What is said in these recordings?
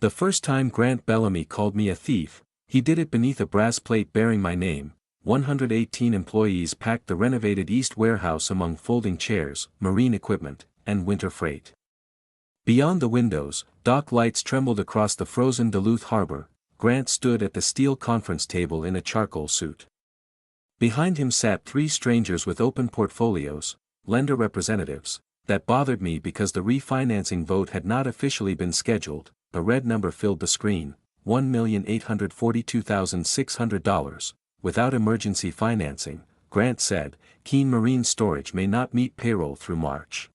The first time Grant Bellamy called me a thief, he did it beneath a brass plate bearing my name. 118 employees packed the renovated East Warehouse among folding chairs, marine equipment, and winter freight. Beyond the windows, dock lights trembled across the frozen Duluth harbor. Grant stood at the steel conference table in a charcoal suit. Behind him sat three strangers with open portfolios, lender representatives, that bothered me because the refinancing vote had not officially been scheduled. A red number filled the screen, $1,842,600. Without emergency financing, Grant said, Keene Marine Storage may not meet payroll through March.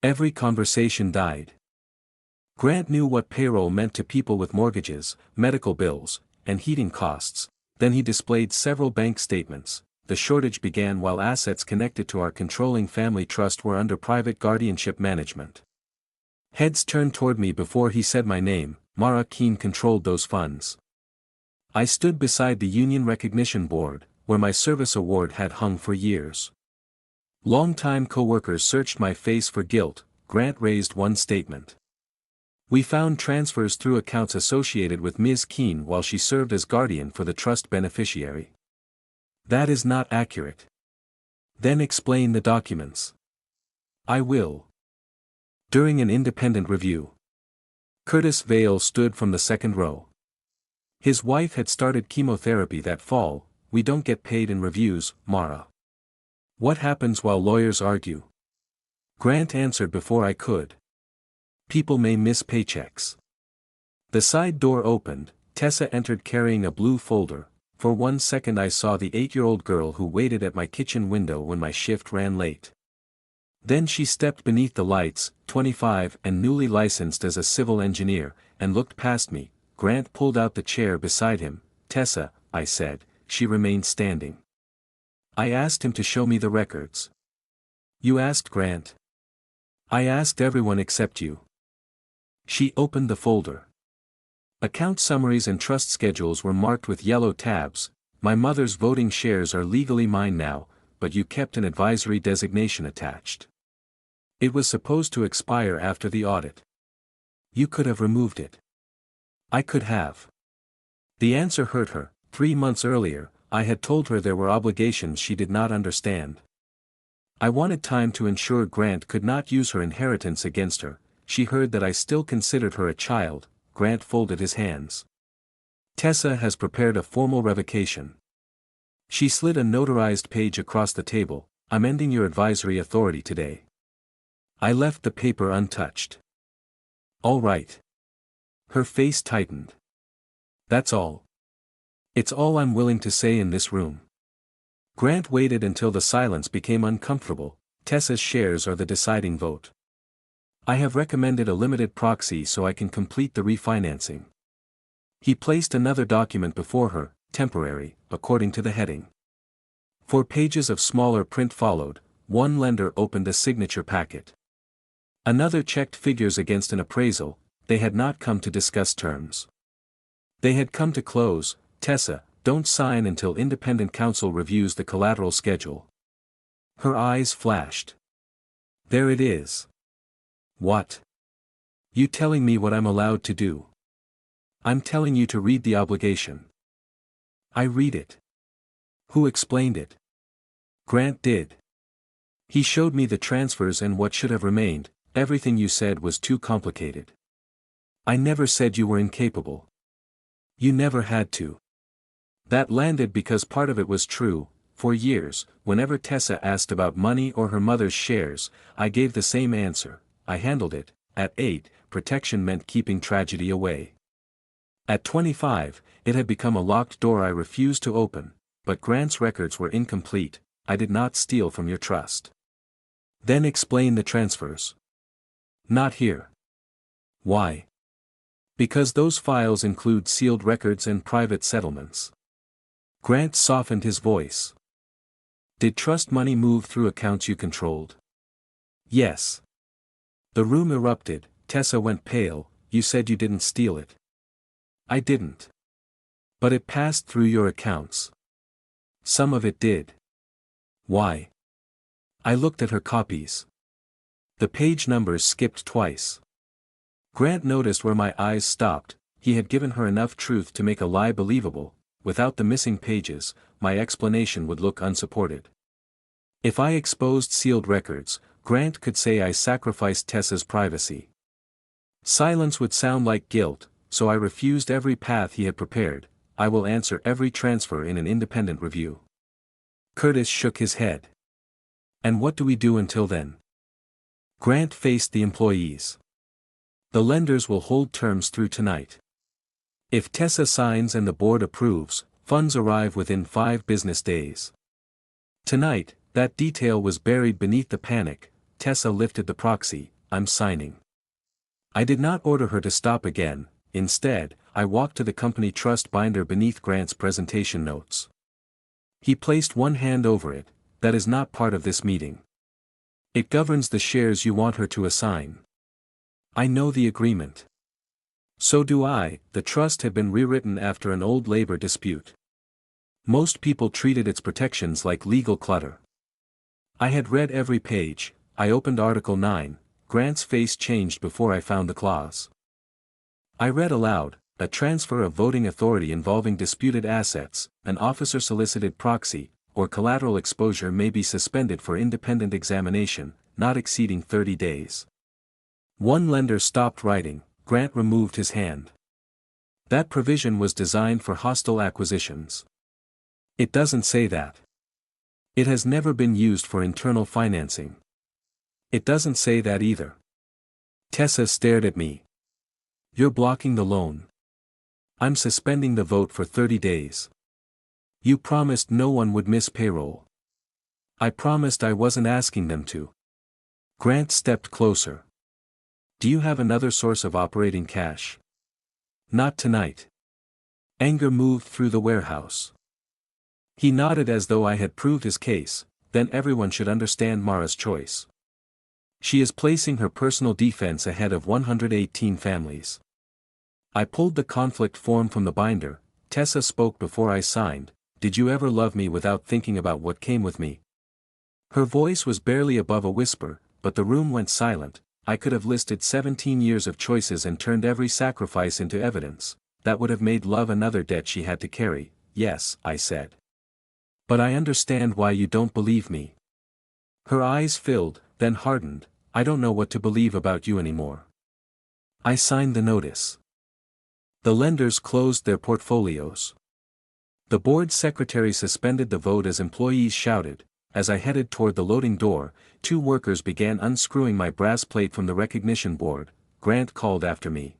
Every conversation died. Grant knew what payroll meant to people with mortgages, medical bills, and heating costs. Then he displayed several bank statements. The shortage began while assets connected to our controlling family trust were under private guardianship management. Heads turned toward me before he said my name. Mara Keene controlled those funds. I stood beside the Union Recognition Board, where my service award had hung for years. Longtime co-workers searched my face for guilt. Grant raised one statement. We found transfers through accounts associated with Ms. Keene while she served as guardian for the trust beneficiary. That is not accurate. Then explain the documents. I will. During an independent review. Curtis Vale stood from the second row. His wife had started chemotherapy that fall. We don't get paid in reviews, Mara. What happens while lawyers argue? Grant answered before I could. People may miss paychecks. The side door opened. Tessa entered carrying a blue folder. For 1 second I saw the 8-year-old girl who waited at my kitchen window when my shift ran late. Then she stepped beneath the lights, 25 and newly licensed as a civil engineer, and looked past me. Grant pulled out the chair beside him. Tessa, I said. She remained standing. I asked him to show me the records. You asked Grant? I asked everyone except you. She opened the folder. Account summaries and trust schedules were marked with yellow tabs. My mother's voting shares are legally mine now, but you kept an advisory designation attached. It was supposed to expire after the audit. You could have removed it. I could have. The answer hurt her. 3 months earlier, I had told her there were obligations she did not understand. I wanted time to ensure Grant could not use her inheritance against her. She heard that I still considered her a child. Grant folded his hands. Tessa has prepared a formal revocation. She slid a notarized page across the table. I'm ending your advisory authority today. I left the paper untouched. All right. Her face tightened. That's all. It's all I'm willing to say in this room. Grant waited until the silence became uncomfortable. Tessa's shares are the deciding vote. I have recommended a limited proxy so I can complete the refinancing. He placed another document before her, temporary, according to the heading. 4 pages of smaller print followed. One lender opened a signature packet. Another checked figures against an appraisal. They had not come to discuss terms. They had come to close. Tessa, don't sign until independent counsel reviews the collateral schedule. Her eyes flashed. There it is. What? You telling me what I'm allowed to do? I'm telling you to read the obligation. I read it. Who explained it? Grant did. He showed me the transfers and what should have remained. Everything you said was too complicated. I never said you were incapable. You never had to. That landed because part of it was true. For years, whenever Tessa asked about money or her mother's shares, I gave the same answer. I handled it. At 8, protection meant keeping tragedy away. At 25, it had become a locked door I refused to open, but Grant's records were incomplete. I did not steal from your trust. Then explain the transfers. Not here. Why? Because those files include sealed records and private settlements. Grant softened his voice. Did trust money move through accounts you controlled? Yes. The room erupted. Tessa went pale. You said you didn't steal it. I didn't. But it passed through your accounts. Some of it did. Why? I looked at her copies. The page numbers skipped twice. Grant noticed where my eyes stopped. He had given her enough truth to make a lie believable. Without the missing pages, my explanation would look unsupported. If I exposed sealed records, Grant could say I sacrificed Tessa's privacy. Silence would sound like guilt, so I refused every path he had prepared. I will answer every transfer in an independent review. Curtis shook his head. And what do we do until then? Grant faced the employees. The lenders will hold terms through tonight. If Tessa signs and the board approves, funds arrive within 5 business days. Tonight, that detail was buried beneath the panic. Tessa lifted the proxy. I'm signing. I did not order her to stop again. Instead, I walked to the company trust binder beneath Grant's presentation notes. He placed one hand over it. That is not part of this meeting. It governs the shares you want her to assign. I know the agreement. So do I. The trust had been rewritten after an old labor dispute. Most people treated its protections like legal clutter. I had read every page. I opened Article 9. Grant's face changed before I found the clause. I read aloud, a transfer of voting authority involving disputed assets, an officer-solicited proxy, or collateral exposure may be suspended for independent examination, not exceeding 30 days. One lender stopped writing. Grant removed his hand. That provision was designed for hostile acquisitions. It doesn't say that. It has never been used for internal financing. It doesn't say that either. Tessa stared at me. You're blocking the loan. I'm suspending the vote for 30 days. You promised no one would miss payroll. I promised I wasn't asking them to. Grant stepped closer. Do you have another source of operating cash? Not tonight. Anger moved through the warehouse. He nodded as though I had proved his case. Then everyone should understand Mara's choice. She is placing her personal defense ahead of 118 families. I pulled the conflict form from the binder. Tessa spoke before I signed. Did you ever love me without thinking about what came with me? Her voice was barely above a whisper, but the room went silent. I could have listed 17 years of choices and turned every sacrifice into evidence. That would have made love another debt she had to carry. Yes, I said. But I understand why you don't believe me. Her eyes filled, then hardened. I don't know what to believe about you anymore. I signed the notice. The lenders closed their portfolios. The board secretary suspended the vote as employees shouted. As I headed toward the loading door, 2 workers began unscrewing my brass plate from the recognition board. Grant called after me.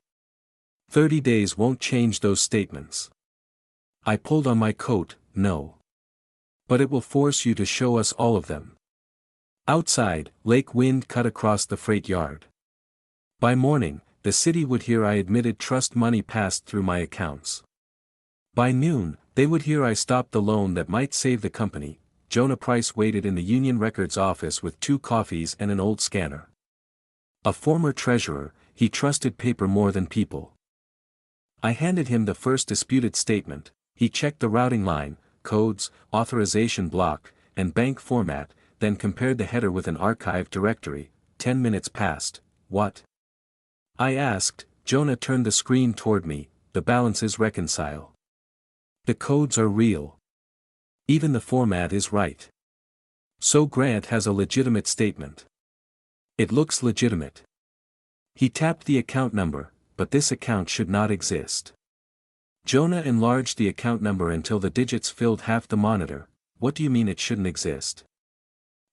30 days won't change those statements. I pulled on my coat. No. But it will force you to show us all of them. Outside, lake wind cut across the freight yard. By morning, the city would hear I admitted trust money passed through my accounts. By noon, they would hear I stopped the loan that might save the company. Jonah Price waited in the Union Records office with 2 coffees and an old scanner. A former treasurer, he trusted paper more than people. I handed him the first disputed statement. He checked the routing line, codes, authorization block, and bank format, then compared the header with an archive directory. 10 minutes passed. What? I asked. Jonah turned the screen toward me. The balances reconcile. The codes are real. Even the format is right. So Grant has a legitimate statement. It looks legitimate. He tapped the account number, but this account should not exist. Jonah enlarged the account number until the digits filled half the monitor. What do you mean it shouldn't exist?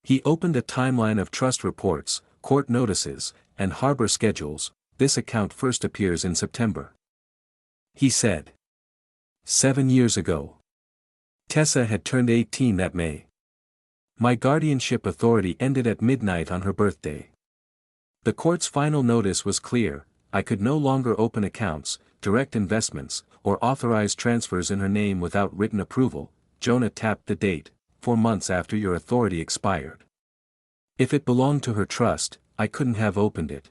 He opened a timeline of trust reports, court notices, and harbor schedules. This account first appears in September. He said. 7 years ago. Tessa had turned 18 that May. My guardianship authority ended at midnight on her birthday. The court's final notice was clear. I could no longer open accounts, direct investments, or authorize transfers in her name without written approval. Jonah tapped the date, 4 months after your authority expired. If it belonged to her trust, I couldn't have opened it.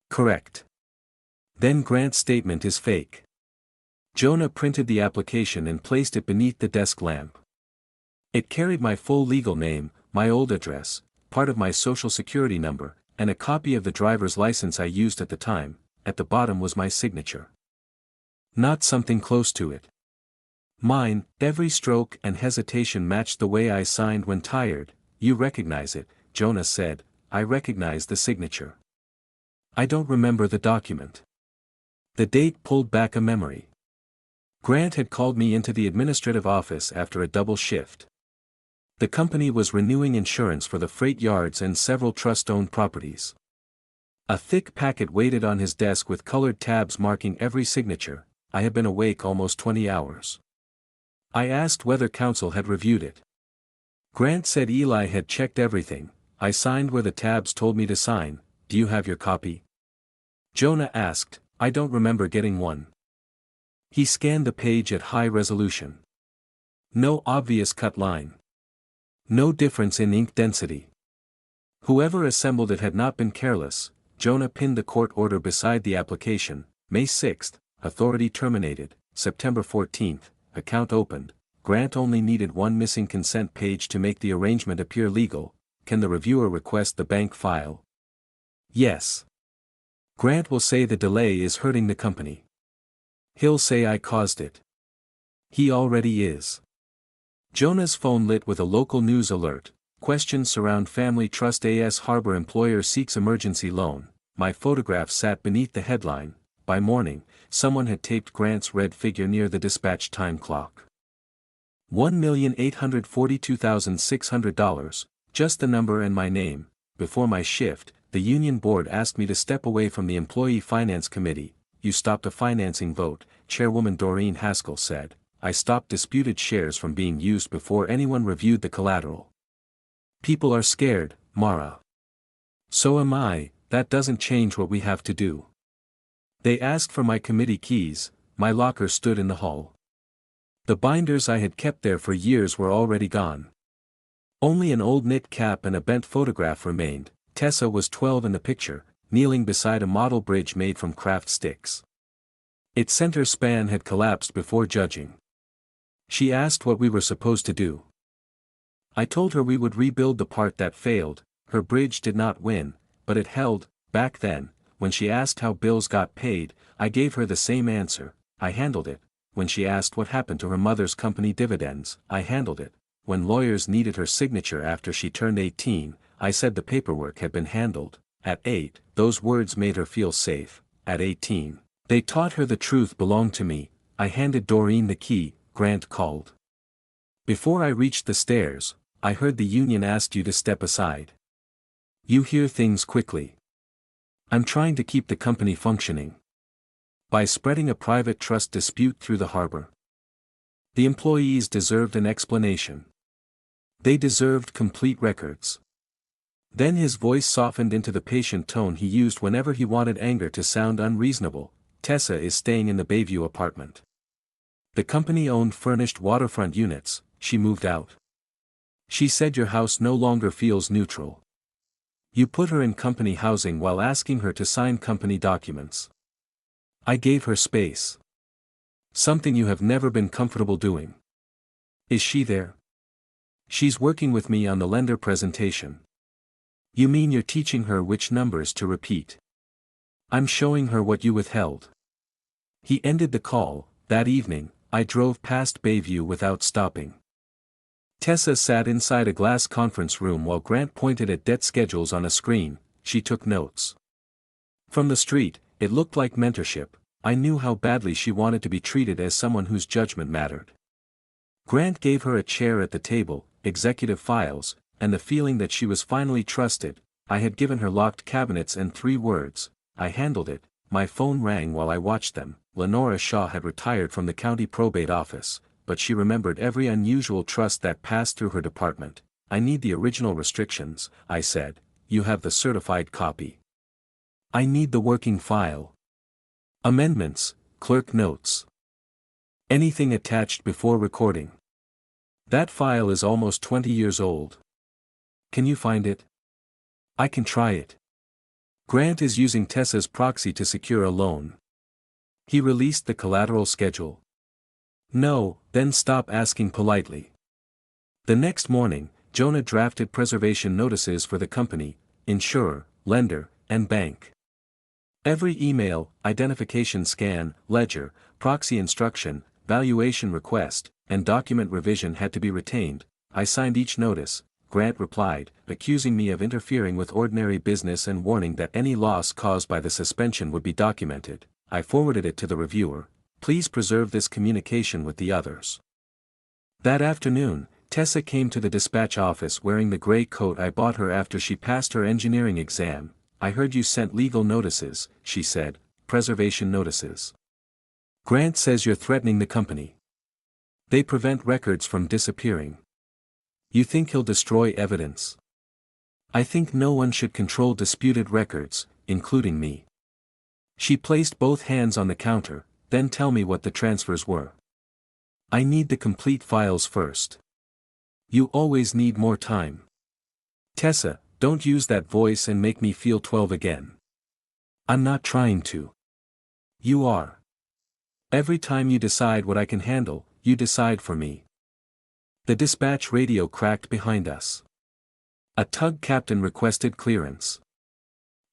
Correct. Then Grant's statement is fake. Jonah printed the application and placed it beneath the desk lamp. It carried my full legal name, my old address, part of my social security number, and a copy of the driver's license I used at the time. at the bottom was my signature. Not something close to it. Mine, every stroke and hesitation matched the way I signed when tired. You recognize it, Jonah said. I recognize the signature. I don't remember the document. The date pulled back a memory. Grant had called me into the administrative office after a double shift. The company was renewing insurance for the freight yards and several trust-owned properties. A thick packet waited on his desk with colored tabs marking every signature. I had been awake almost 20 hours. I asked whether counsel had reviewed it. Grant said Eli had checked everything. I signed where the tabs told me to sign. Do you have your copy? Jonah asked. I don't remember getting one. He scanned the page at high resolution. No obvious cut line. No difference in ink density. Whoever assembled it had not been careless. Jonah pinned the court order beside the application. May 6th, authority terminated. September 14th, account opened. Grant only needed one missing consent page to make the arrangement appear legal. Can the reviewer request the bank file? Yes. Grant will say the delay is hurting the company. He'll say I caused it. He already is. Jonah's phone lit with a local news alert. Questions surround family trust AS Harbor employer seeks emergency loan. My photograph sat beneath the headline. By morning, someone had taped Grant's red figure near the dispatch time clock. $1,842,600, just the number and my name. Before my shift, the union board asked me to step away from the employee finance committee. You stopped a financing vote, Chairwoman Doreen Haskell said. I stopped disputed shares from being used before anyone reviewed the collateral. People are scared, Mara. So am I. That doesn't change what we have to do. They asked for my committee keys. My locker stood in the hall. The binders I had kept there for years were already gone. Only an old knit cap and a bent photograph remained. Tessa was 12 in the picture, kneeling beside a model bridge made from craft sticks. Its center span had collapsed before judging. She asked what we were supposed to do. I told her we would rebuild the part that failed. Her bridge did not win, but it held. Back then, when she asked how bills got paid, I gave her the same answer. I handled it. When she asked what happened to her mother's company dividends, I handled it. When lawyers needed her signature after she turned 18, I said the paperwork had been handled. At 8, those words made her feel safe. At 18, they taught her the truth belonged to me. I handed Doreen the key. Grant called. Before I reached the stairs, I heard the union asked you to step aside. You hear things quickly. I'm trying to keep the company functioning. By spreading a private trust dispute through the harbor. The employees deserved an explanation. They deserved complete records. Then his voice softened into the patient tone he used whenever he wanted anger to sound unreasonable. Tessa is staying in the Bayview apartment. The company owned furnished waterfront units. She moved out. She said your house no longer feels neutral. You put her in company housing while asking her to sign company documents. I gave her space. Something you have never been comfortable doing. Is she there? She's working with me on the lender presentation. You mean you're teaching her which numbers to repeat? I'm showing her what you withheld. He ended the call. That evening, I drove past Bayview without stopping. Tessa sat inside a glass conference room while Grant pointed at debt schedules on a screen. She took notes. From the street, it looked like mentorship. I knew how badly she wanted to be treated as someone whose judgment mattered. Grant gave her a chair at the table, executive files, and the feeling that she was finally trusted. I had given her locked cabinets and 3 words. I handled it. My phone rang while I watched them. Lenora Shaw had retired from the county probate office, but she remembered every unusual trust that passed through her department. I need the original restrictions, I said. You have the certified copy. I need the working file. Amendments, clerk notes. Anything attached before recording. That file is almost 20 years old. Can you find it? I can try it. Grant is using Tessa's proxy to secure a loan. He released the collateral schedule. No, then stop asking politely. The next morning, Jonah drafted preservation notices for the company, insurer, lender, and bank. Every email, identification scan, ledger, proxy instruction, valuation request, and document revision had to be retained. I signed each notice, Grant replied, accusing me of interfering with ordinary business and warning that any loss caused by the suspension would be documented. I forwarded it to the reviewer. Please preserve this communication with the others. That afternoon, Tessa came to the dispatch office wearing the gray coat I bought her after she passed her engineering exam. I heard you sent legal notices, she said, preservation notices. Grant says you're threatening the company. They prevent records from disappearing. You think he'll destroy evidence? I think no one should control disputed records, including me. She placed both hands on the counter, then tell me what the transfers were. I need the complete files first. You always need more time. Tessa, don't use that voice and make me feel 12 again. I'm not trying to. You are. Every time you decide what I can handle, you decide for me. The dispatch radio cracked behind us. A tug captain requested clearance.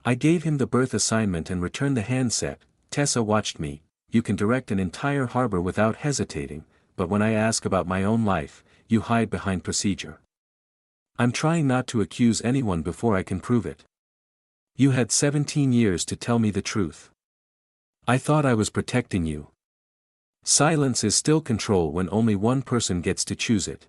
I gave him the berth assignment and returned the handset. Tessa watched me. You can direct an entire harbor without hesitating, but when I ask about my own life, you hide behind procedure. I'm trying not to accuse anyone before I can prove it. You had 17 years to tell me the truth. I thought I was protecting you. Silence is still control when only one person gets to choose it.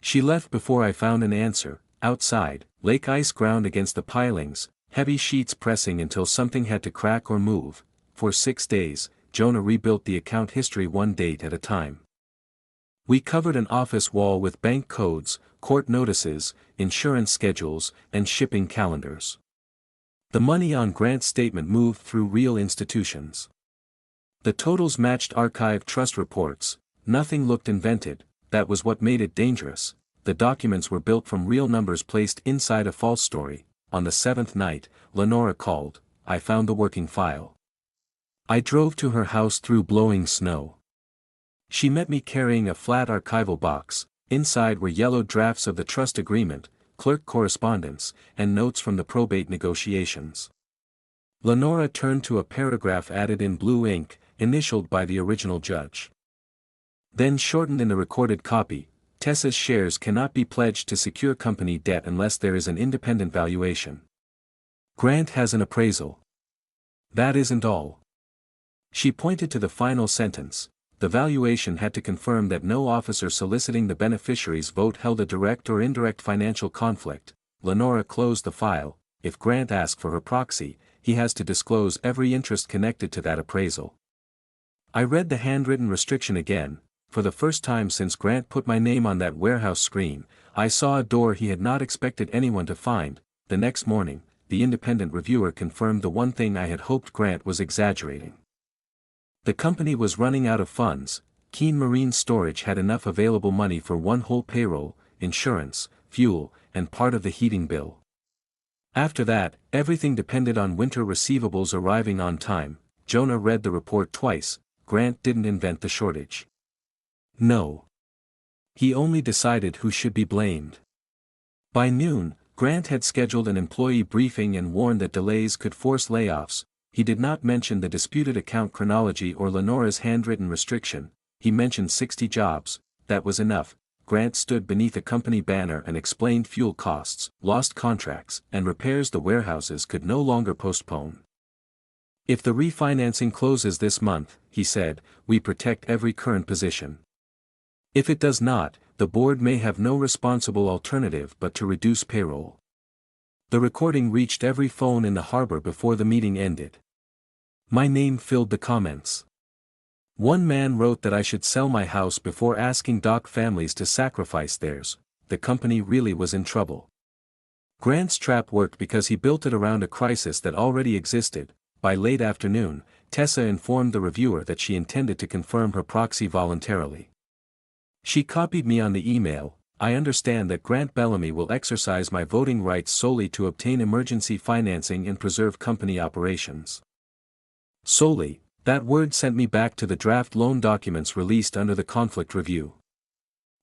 She left before I found an answer. Outside, lake ice ground against the pilings, heavy sheets pressing until something had to crack or move. For 6 days, Jonah rebuilt the account history one date at a time. We covered an office wall with bank codes, court notices, insurance schedules, and shipping calendars. The money on Grant's statement moved through real institutions. The totals matched archived trust reports. Nothing looked invented. That was what made it dangerous. The documents were built from real numbers placed inside a false story. On the 7th night, Lenora called. I found the working file. I drove to her house through blowing snow. She met me carrying a flat archival box. Inside were yellowed drafts of the trust agreement, clerk correspondence, and notes from the probate negotiations. Lenora turned to a paragraph added in blue ink, initialed by the original judge. Then shortened in the recorded copy, Tessa's shares cannot be pledged to secure company debt unless there is an independent valuation. Grant has an appraisal. That isn't all. She pointed to the final sentence. The valuation had to confirm that no officer soliciting the beneficiary's vote held a direct or indirect financial conflict. Lenora closed the file. If Grant asked for her proxy, he has to disclose every interest connected to that appraisal. I read the handwritten restriction again. For the first time since Grant put my name on that warehouse screen, I saw a door he had not expected anyone to find. The next morning, the independent reviewer confirmed the one thing I had hoped Grant was exaggerating. The company was running out of funds. Keene Marine Storage had enough available money for one whole payroll, insurance, fuel, and part of the heating bill. After that, everything depended on winter receivables arriving on time. Jonah read the report twice. Grant didn't invent the shortage. No. He only decided who should be blamed. By noon, Grant had scheduled an employee briefing and warned that delays could force layoffs. He did not mention the disputed account chronology or Lenora's handwritten restriction. He mentioned 60 jobs. That was enough. Grant stood beneath a company banner and explained fuel costs, lost contracts, and repairs the warehouses could no longer postpone. If the refinancing closes this month, he said, we protect every current position. If it does not, the board may have no responsible alternative but to reduce payroll. The recording reached every phone in the harbor before the meeting ended. My name filled the comments. One man wrote that I should sell my house before asking dock families to sacrifice theirs. The company really was in trouble. Grant's trap worked because he built it around a crisis that already existed. By late afternoon, Tessa informed the reviewer that she intended to confirm her proxy voluntarily. She copied me on the email. I understand that Grant Bellamy will exercise my voting rights solely to obtain emergency financing and preserve company operations. Solely, that word sent me back to the draft loan documents released under the conflict review.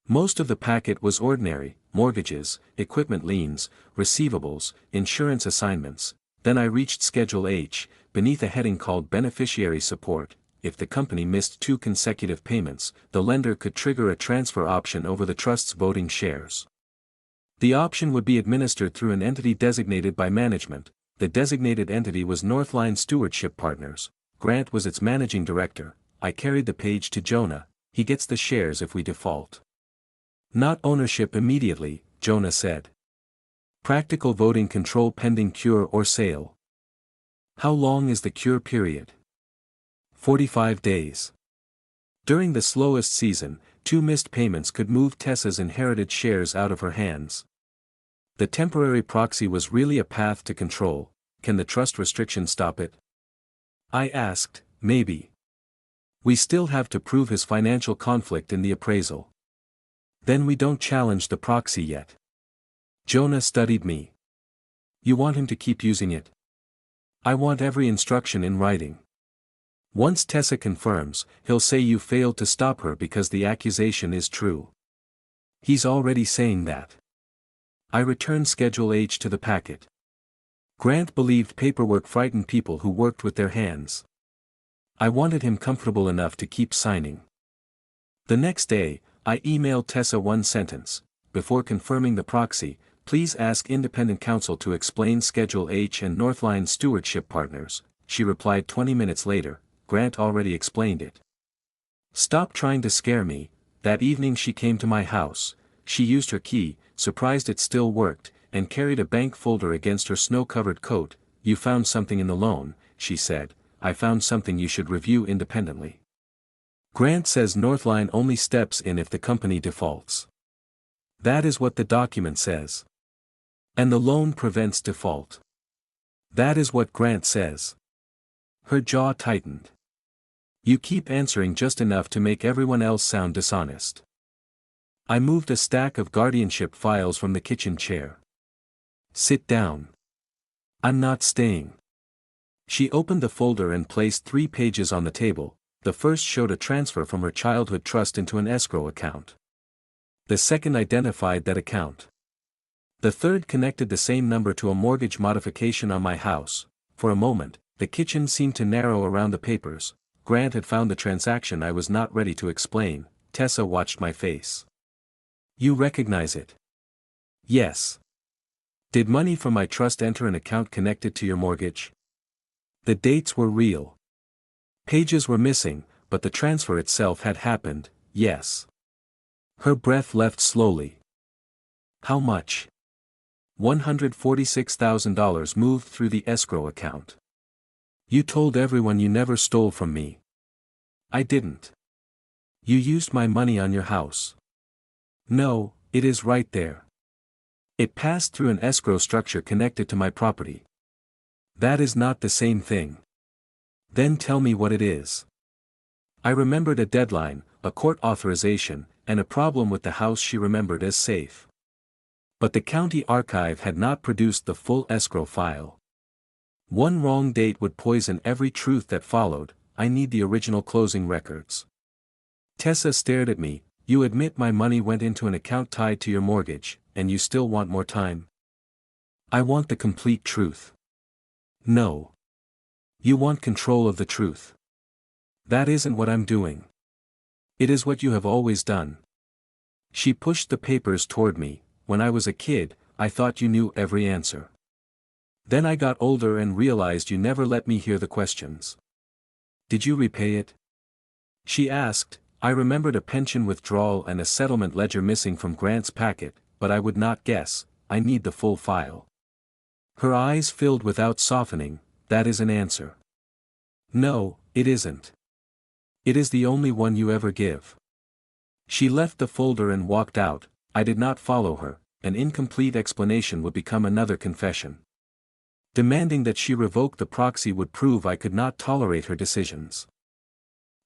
Most of the packet was ordinary: mortgages, equipment liens, receivables, insurance assignments. Then I reached Schedule H, beneath a heading called Beneficiary Support. If the company missed 2 consecutive payments, the lender could trigger a transfer option over the trust's voting shares. The option would be administered through an entity designated by management. The designated entity was Northline Stewardship Partners. Grant was its managing director. I carried the page to Jonah. He gets the shares if we default. Not ownership immediately, Jonah said. Practical voting control pending cure or sale. How long is the cure period? 45 days. During the slowest season, 2 missed payments could move Tessa's inherited shares out of her hands. The temporary proxy was really a path to control. Can the trust restriction stop it? I asked. Maybe. We still have to prove his financial conflict in the appraisal. Then we don't challenge the proxy yet. Jonah studied me. You want him to keep using it? I want every instruction in writing. Once Tessa confirms, he'll say you failed to stop her because the accusation is true. He's already saying that. I returned Schedule H to the packet. Grant believed paperwork frightened people who worked with their hands. I wanted him comfortable enough to keep signing. The next day, I emailed Tessa one sentence. Before confirming the proxy, please ask independent counsel to explain Schedule H and Northline Stewardship Partners. She replied 20 minutes later, Grant already explained it. Stop trying to scare me. That evening she came to my house. She used her key, surprised it still worked, and carried a bank folder against her snow-covered coat. You found something in the loan, she said. I found something you should review independently. Grant says Northline only steps in if the company defaults. That is what the document says. And the loan prevents default. That is what Grant says. Her jaw tightened. You keep answering just enough to make everyone else sound dishonest. I moved a stack of guardianship files from the kitchen chair. Sit down. I'm not staying. She opened the folder and placed 3 pages on the table. The first showed a transfer from her childhood trust into an escrow account. The second identified that account. The third connected the same number to a mortgage modification on my house. For a moment, the kitchen seemed to narrow around the papers. Grant had found the transaction I was not ready to explain. Tessa watched my face. You recognize it? Yes. Did money from my trust enter an account connected to your mortgage? The dates were real. Pages were missing, but the transfer itself had happened, yes. Her breath left slowly. How much? $146,000 moved through the escrow account. You told everyone you never stole from me. I didn't. You used my money on your house. No, it is right there. It passed through an escrow structure connected to my property. That is not the same thing. Then tell me what it is. I remembered a deadline, a court authorization, and a problem with the house she remembered as safe. But the county archive had not produced the full escrow file. One wrong date would poison every truth that followed. I need the original closing records. Tessa stared at me. You admit my money went into an account tied to your mortgage, and you still want more time? I want the complete truth. No. You want control of the truth. That isn't what I'm doing. It is what you have always done. She pushed the papers toward me. When I was a kid, I thought you knew every answer. Then I got older and realized you never let me hear the questions. Did you repay it? She asked. I remembered a pension withdrawal and a settlement ledger missing from Grant's packet, but I would not guess. I need the full file. Her eyes filled without softening. That is an answer. No, it isn't. It is the only one you ever give. She left the folder and walked out. I did not follow her. An incomplete explanation would become another confession. Demanding that she revoke the proxy would prove I could not tolerate her decisions.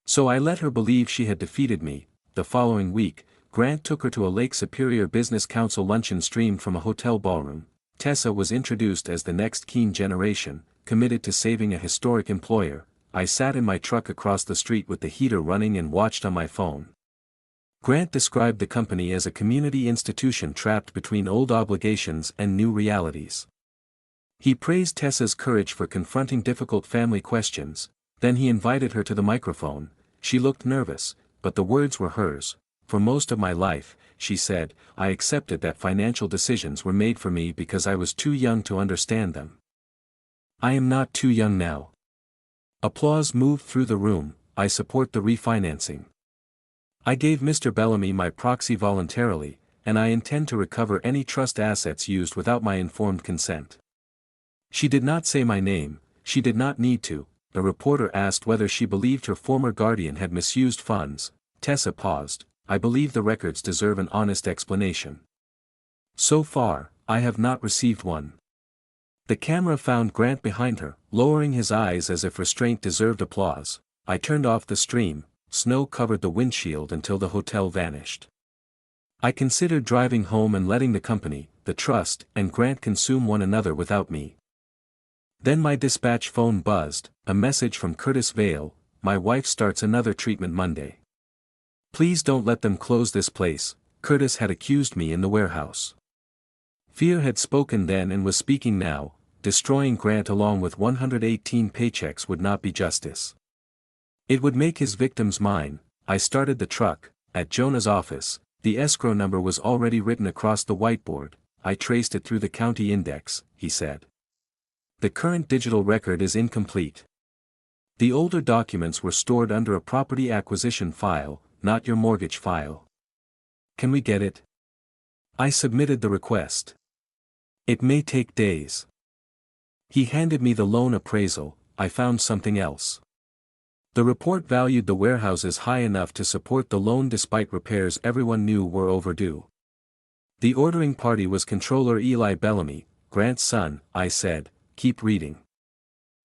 So I let her believe she had defeated me. The following week, Grant took her to a Lake Superior Business Council luncheon streamed from a hotel ballroom. Tessa was introduced as the next Keene generation, committed to saving a historic employer. I sat in my truck across the street with the heater running and watched on my phone. Grant described the company as a community institution trapped between old obligations and new realities. He praised Tessa's courage for confronting difficult family questions, then he invited her to the microphone. She looked nervous, but the words were hers. For most of my life, she said, I accepted that financial decisions were made for me because I was too young to understand them. I am not too young now. Applause moved through the room. I support the refinancing. I gave Mr. Bellamy my proxy voluntarily, and I intend to recover any trust assets used without my informed consent. She did not say my name. She did not need to. The reporter asked whether she believed her former guardian had misused funds. Tessa paused. I believe the records deserve an honest explanation. So far, I have not received one. The camera found Grant behind her, lowering his eyes as if restraint deserved applause. I turned off the stream. Snow covered the windshield until the hotel vanished. I considered driving home and letting the company, the trust, and Grant consume one another without me. Then my dispatch phone buzzed, a message from Curtis Vale. My wife starts another treatment Monday. Please don't let them close this place, Curtis had accused me in the warehouse. Fear had spoken then and was speaking now. Destroying Grant along with 118 paychecks would not be justice. It would make his victims mine. I started the truck. At Jonah's office, the escrow number was already written across the whiteboard. I traced it through the county index, he said. The current digital record is incomplete. The older documents were stored under a property acquisition file, not your mortgage file. Can we get it? I submitted the request. It may take days. He handed me the loan appraisal. I found something else. The report valued the warehouses high enough to support the loan despite repairs everyone knew were overdue. The ordering party was Controller Eli Bellamy, Grant's son. I said, keep reading.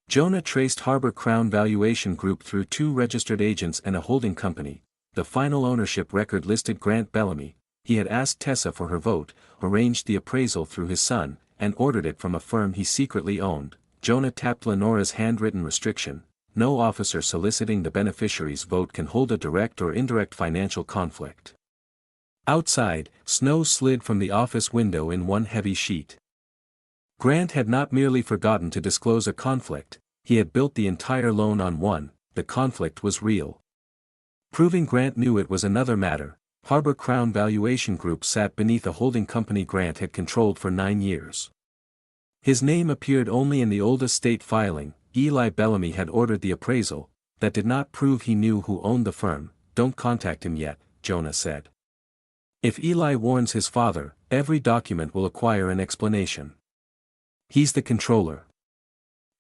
Jonah traced Harbor Crown Valuation Group through 2 registered agents and a holding company. The final ownership record listed Grant Bellamy. He had asked Tessa for her vote, arranged the appraisal through his son, and ordered it from a firm he secretly owned. Jonah tapped Lenora's handwritten restriction. No officer soliciting the beneficiary's vote can hold a direct or indirect financial conflict. Outside, snow slid from the office window in one heavy sheet. Grant had not merely forgotten to disclose a conflict, he had built the entire loan on one. The conflict was real. Proving Grant knew it was another matter. Harbor Crown Valuation Group sat beneath a holding company Grant had controlled for 9 years. His name appeared only in the oldest state filing. Eli Bellamy had ordered the appraisal. That did not prove he knew who owned the firm. Don't contact him yet, Jonah said. If Eli warns his father, every document will acquire an explanation. He's the controller.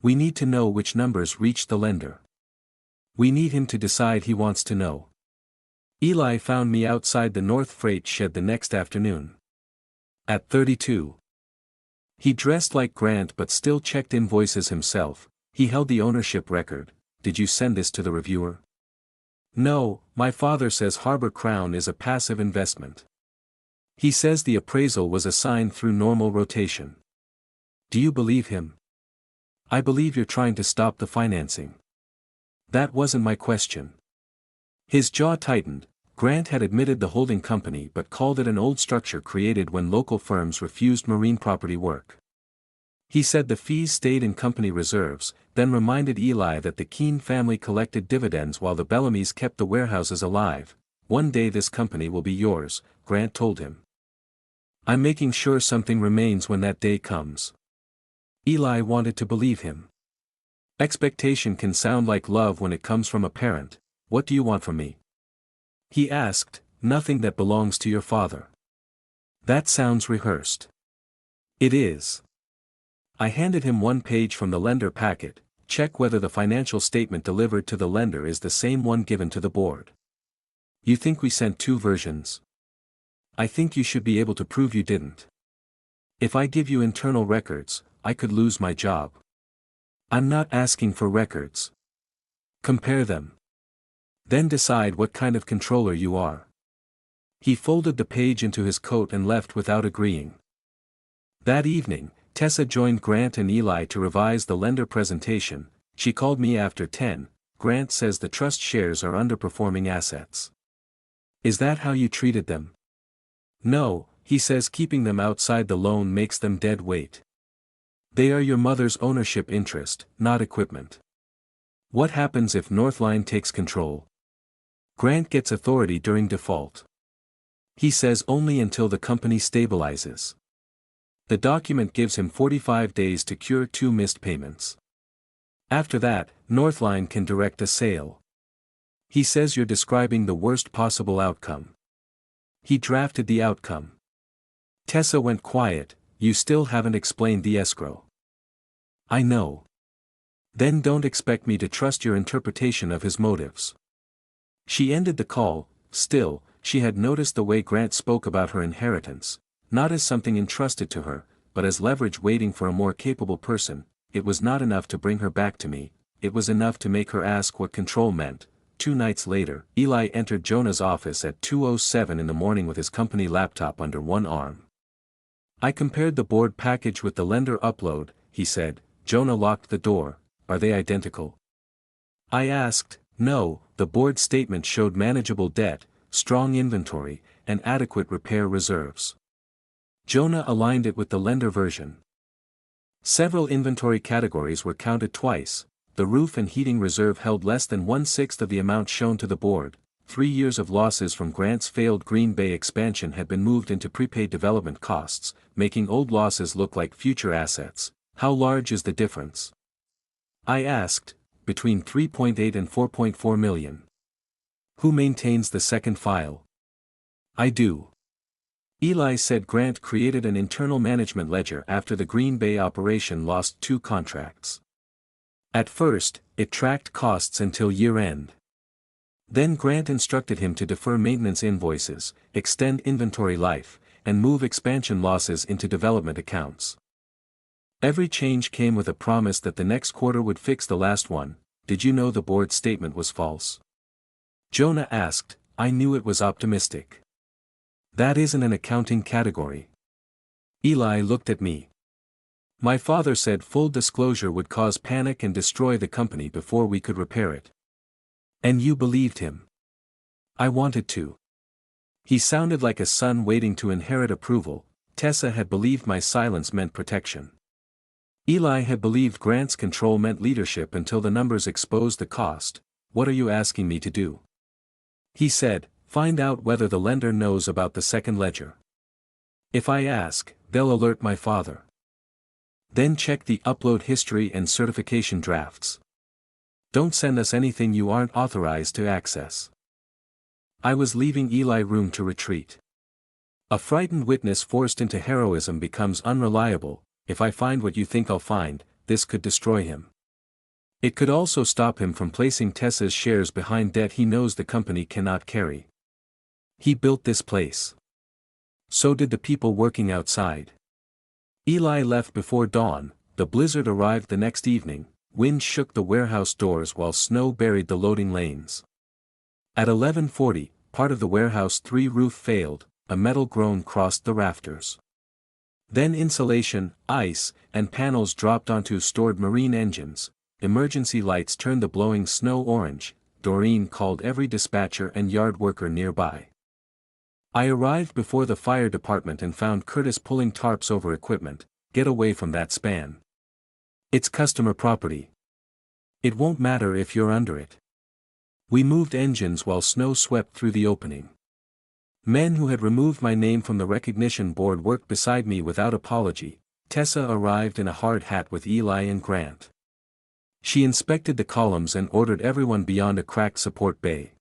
We need to know which numbers reached the lender. We need him to decide he wants to know. Eli found me outside the North Freight shed the next afternoon. At 32. He dressed like Grant but still checked invoices himself. He held the ownership record. Did you send this to the reviewer? No, my father says Harbor Crown is a passive investment. He says the appraisal was assigned through normal rotation. Do you believe him? I believe you're trying to stop the financing. That wasn't my question. His jaw tightened. Grant had admitted the holding company but called it an old structure created when local firms refused marine property work. He said the fees stayed in company reserves, then reminded Eli that the Keene family collected dividends while the Bellamys kept the warehouses alive. One day this company will be yours, Grant told him. I'm making sure something remains when that day comes. Eli wanted to believe him. Expectation can sound like love when it comes from a parent. What do you want from me? He asked. Nothing that belongs to your father. That sounds rehearsed. It is. I handed him one page from the lender packet. Check whether the financial statement delivered to the lender is the same one given to the board. You think we sent 2 versions? I think you should be able to prove you didn't. If I give you internal records, I could lose my job. I'm not asking for records. Compare them. Then decide what kind of controller you are. He folded the page into his coat and left without agreeing. That evening, Tessa joined Grant and Eli to revise the lender presentation. She called me after 10. Grant says the trust shares are underperforming assets. Is that how you treated them? No, he says keeping them outside the loan makes them dead weight. They are your mother's ownership interest, not equipment. What happens if Northline takes control? Grant gets authority during default. He says only until the company stabilizes. The document gives him 45 days to cure 2 missed payments. After that, Northline can direct a sale. He says you're describing the worst possible outcome. He drafted the outcome. Tessa went quiet. You still haven't explained the escrow. I know. Then don't expect me to trust your interpretation of his motives. She ended the call. Still, she had noticed the way Grant spoke about her inheritance, not as something entrusted to her, but as leverage waiting for a more capable person. It was not enough to bring her back to me, it was enough to make her ask what control meant. 2 nights later, Eli entered Jonah's office at 2:07 in the morning with his company laptop under one arm. I compared the board package with the lender upload, he said. Jonah locked the door. Are they identical? I asked. No, the board statement showed manageable debt, strong inventory, and adequate repair reserves. Jonah aligned it with the lender version. Several inventory categories were counted twice. The roof and heating reserve held less than 1/6 of the amount shown to the board. 3 years of losses from Grant's failed Green Bay expansion had been moved into prepaid development costs, making old losses look like future assets. How large is the difference? I asked. Between 3.8 and 4.4 million. Who maintains the second file? I do. Eli said Grant created an internal management ledger after the Green Bay operation lost 2 contracts. At first, it tracked costs until year-end. Then Grant instructed him to defer maintenance invoices, extend inventory life, and move expansion losses into development accounts. Every change came with a promise that the next quarter would fix the last one. Did you know the board statement was false? Jonah asked. I knew it was optimistic. That isn't an accounting category. Eli looked at me. My father said full disclosure would cause panic and destroy the company before we could repair it. And you believed him. I wanted to. He sounded like a son waiting to inherit approval. Tessa had believed my silence meant protection. Eli had believed Grant's control meant leadership until the numbers exposed the cost. What are you asking me to do? He said, find out whether the lender knows about the second ledger. If I ask, they'll alert my father. Then check the upload history and certification drafts. Don't send us anything you aren't authorized to access. I was leaving Eli's room to retreat. A frightened witness forced into heroism becomes unreliable. If I find what you think I'll find, this could destroy him. It could also stop him from placing Tessa's shares behind debt he knows the company cannot carry. He built this place. So did the people working outside. Eli left before dawn. The blizzard arrived the next evening. Wind shook the warehouse doors while snow buried the loading lanes. At 11:40, part of the warehouse 3 roof failed. A metal groan crossed the rafters. Then insulation, ice, and panels dropped onto stored marine engines. Emergency lights turned the blowing snow orange. Doreen called every dispatcher and yard worker nearby. I arrived before the fire department and found Curtis pulling tarps over equipment. Get away from that span. It's customer property. It won't matter if you're under it. We moved engines while snow swept through the opening. Men who had removed my name from the recognition board worked beside me without apology. Tessa arrived in a hard hat with Eli and Grant. She inspected the columns and ordered everyone beyond a cracked support bay.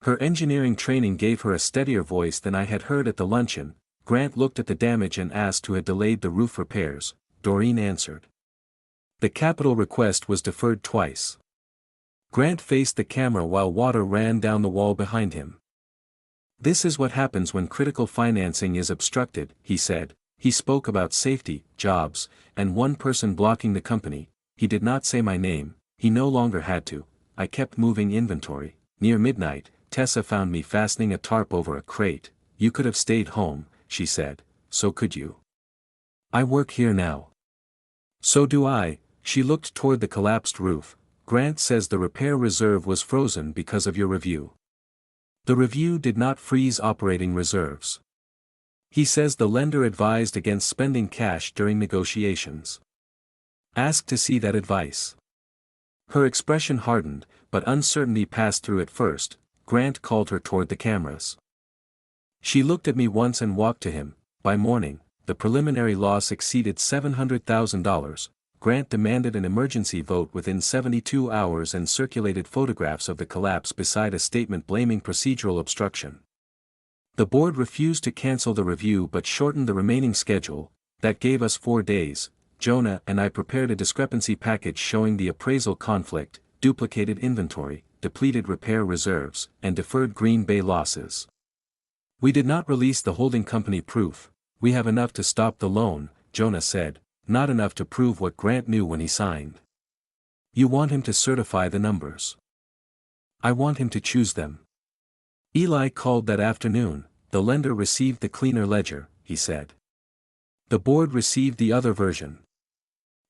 Her engineering training gave her a steadier voice than I had heard at the luncheon. Grant looked at the damage and asked who had delayed the roof repairs. Doreen answered. The capital request was deferred twice. Grant faced the camera while water ran down the wall behind him. This is what happens when critical financing is obstructed, he said. He spoke about safety, jobs, and one person blocking the company. He did not say my name. He no longer had to. I kept moving inventory. Near midnight, Tessa found me fastening a tarp over a crate. You could have stayed home, she said. So could you. I work here now. So do I. She looked toward the collapsed roof. Grant says the repair reserve was frozen because of your review. The review did not freeze operating reserves. He says the lender advised against spending cash during negotiations. Ask to see that advice. Her expression hardened, but uncertainty passed through it first. Grant called her toward the cameras. She looked at me once and walked to him. By morning, the preliminary loss exceeded $700,000. Grant demanded an emergency vote within 72 hours and circulated photographs of the collapse beside a statement blaming procedural obstruction. The board refused to cancel the review but shortened the remaining schedule. That gave us 4 days. Jonah and I prepared a discrepancy package showing the appraisal conflict, duplicated inventory, depleted repair reserves, and deferred Green Bay losses. We did not release the holding company proof. We have enough to stop the loan, Jonah said, not enough to prove what Grant knew when he signed. You want him to certify the numbers. I want him to choose them. Eli called that afternoon. The lender received the cleaner ledger, he said. The board received the other version.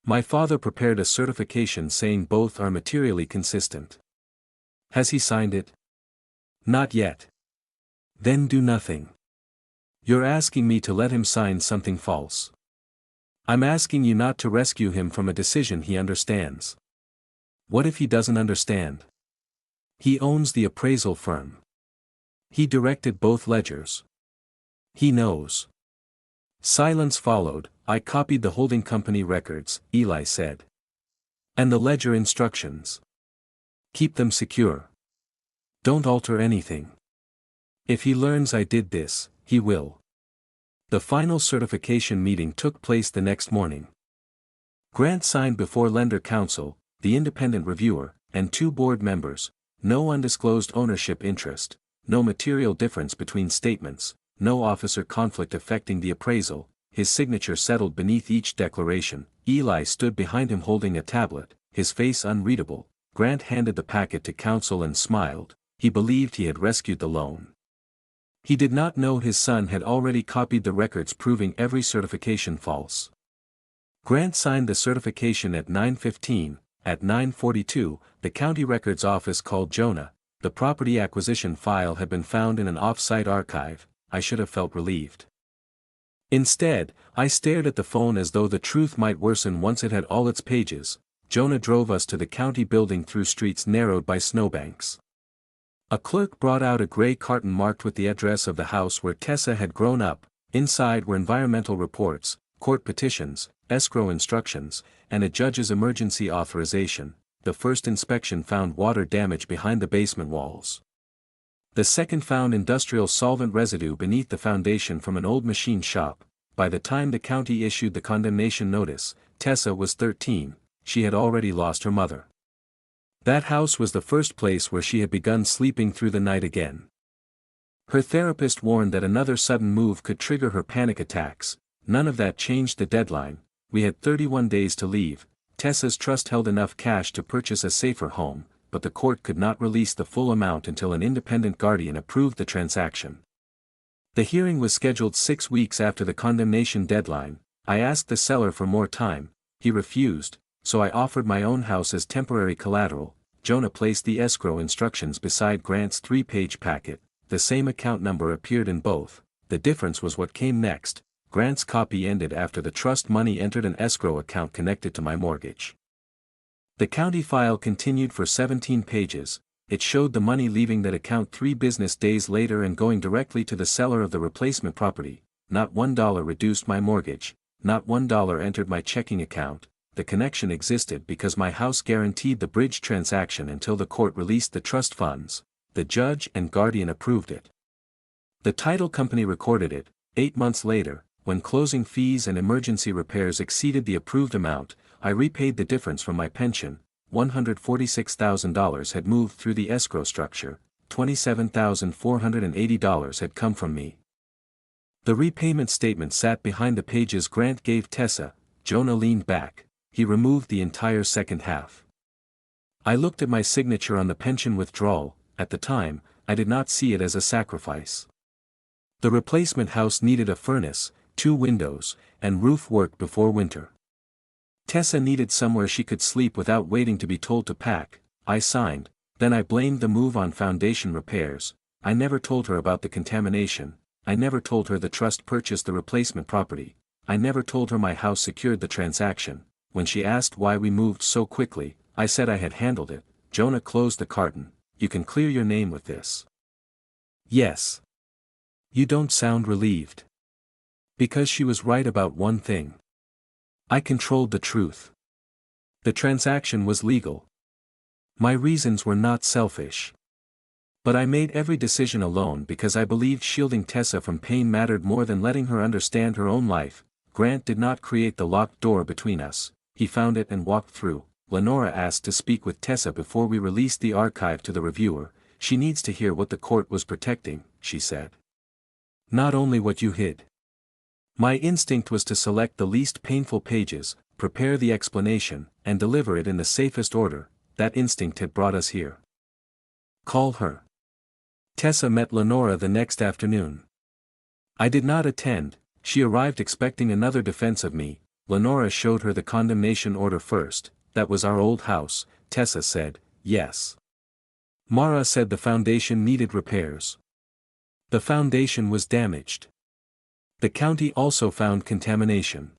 My father prepared a certification saying both are materially consistent. Has he signed it? Not yet. Then do nothing. You're asking me to let him sign something false. I'm asking you not to rescue him from a decision he understands. What if he doesn't understand? He owns the appraisal firm. He directed both ledgers. He knows. Silence followed. I copied the holding company records, Eli said. And the ledger instructions. Keep them secure. Don't alter anything. If he learns I did this, he will. The final certification meeting took place the next morning. Grant signed before lender counsel, the independent reviewer, and 2 board members. No undisclosed ownership interest, no material difference between statements, no officer conflict affecting the appraisal. His signature settled beneath each declaration. Eli stood behind him holding a tablet, his face unreadable. Grant handed the packet to counsel and smiled. He believed he had rescued the loan. He did not know his son had already copied the records proving every certification false. Grant signed the certification at 9:15. At 9:42, the county records office called Jonah. The property acquisition file had been found in an off-site archive. I should have felt relieved. Instead, I stared at the phone as though the truth might worsen once it had all its pages. Jonah drove us to the county building through streets narrowed by snowbanks. A clerk brought out a gray carton marked with the address of the house where Tessa had grown up. Inside were environmental reports, court petitions, escrow instructions, and a judge's emergency authorization. The first inspection found water damage behind the basement walls. The second found industrial solvent residue beneath the foundation from an old machine shop. By the time the county issued the condemnation notice, Tessa was 13, she had already lost her mother. That house was the first place where she had begun sleeping through the night again. Her therapist warned that another sudden move could trigger her panic attacks. None of that changed the deadline. We had 31 days to leave. Tessa's trust held enough cash to purchase a safer home, but the court could not release the full amount until an independent guardian approved the transaction. The hearing was scheduled 6 weeks after the condemnation deadline. I asked the seller for more time. He refused, so I offered my own house as temporary collateral. Jonah placed the escrow instructions beside Grant's 3-page packet. The same account number appeared in both. The difference was what came next. Grant's copy ended after the trust money entered an escrow account connected to my mortgage. The county file continued for 17 pages. It showed the money leaving that account 3 business days later and going directly to the seller of the replacement property. Not $1 reduced my mortgage, not $1 entered my checking account. The connection existed because my house guaranteed the bridge transaction until the court released the trust funds. The judge and guardian approved it. The title company recorded it. 8 months later, when closing fees and emergency repairs exceeded the approved amount, I repaid the difference from my pension. $146,000 had moved through the escrow structure, $27,480 had come from me. The repayment statement sat behind the pages Grant gave Tessa. Jonah leaned back. He removed the entire second half. I looked at my signature on the pension withdrawal. At the time, I did not see it as a sacrifice. The replacement house needed a furnace, 2 windows, and roof work before winter. Tessa needed somewhere she could sleep without waiting to be told to pack. I signed, then I blamed the move on foundation repairs. I never told her about the contamination. I never told her the trust purchased the replacement property. I never told her my house secured the transaction. When she asked why we moved so quickly, I said I had handled it. Jonah closed the carton. You can clear your name with this. Yes. You don't sound relieved. Because she was right about one thing. I controlled the truth. The transaction was legal. My reasons were not selfish. But I made every decision alone because I believed shielding Tessa from pain mattered more than letting her understand her own life. Grant did not create the locked door between us, he found it and walked through. Lenora asked to speak with Tessa before we released the archive to the reviewer. She needs to hear what the court was protecting, she said. Not only what you hid. My instinct was to select the least painful pages, prepare the explanation, and deliver it in the safest order. That instinct had brought us here. Call her. Tessa met Lenora the next afternoon. I did not attend. She arrived expecting another defense of me. Lenora showed her the condemnation order first. That was our old house, Tessa said. Yes. Mara said the foundation needed repairs. The foundation was damaged. The county also found contamination.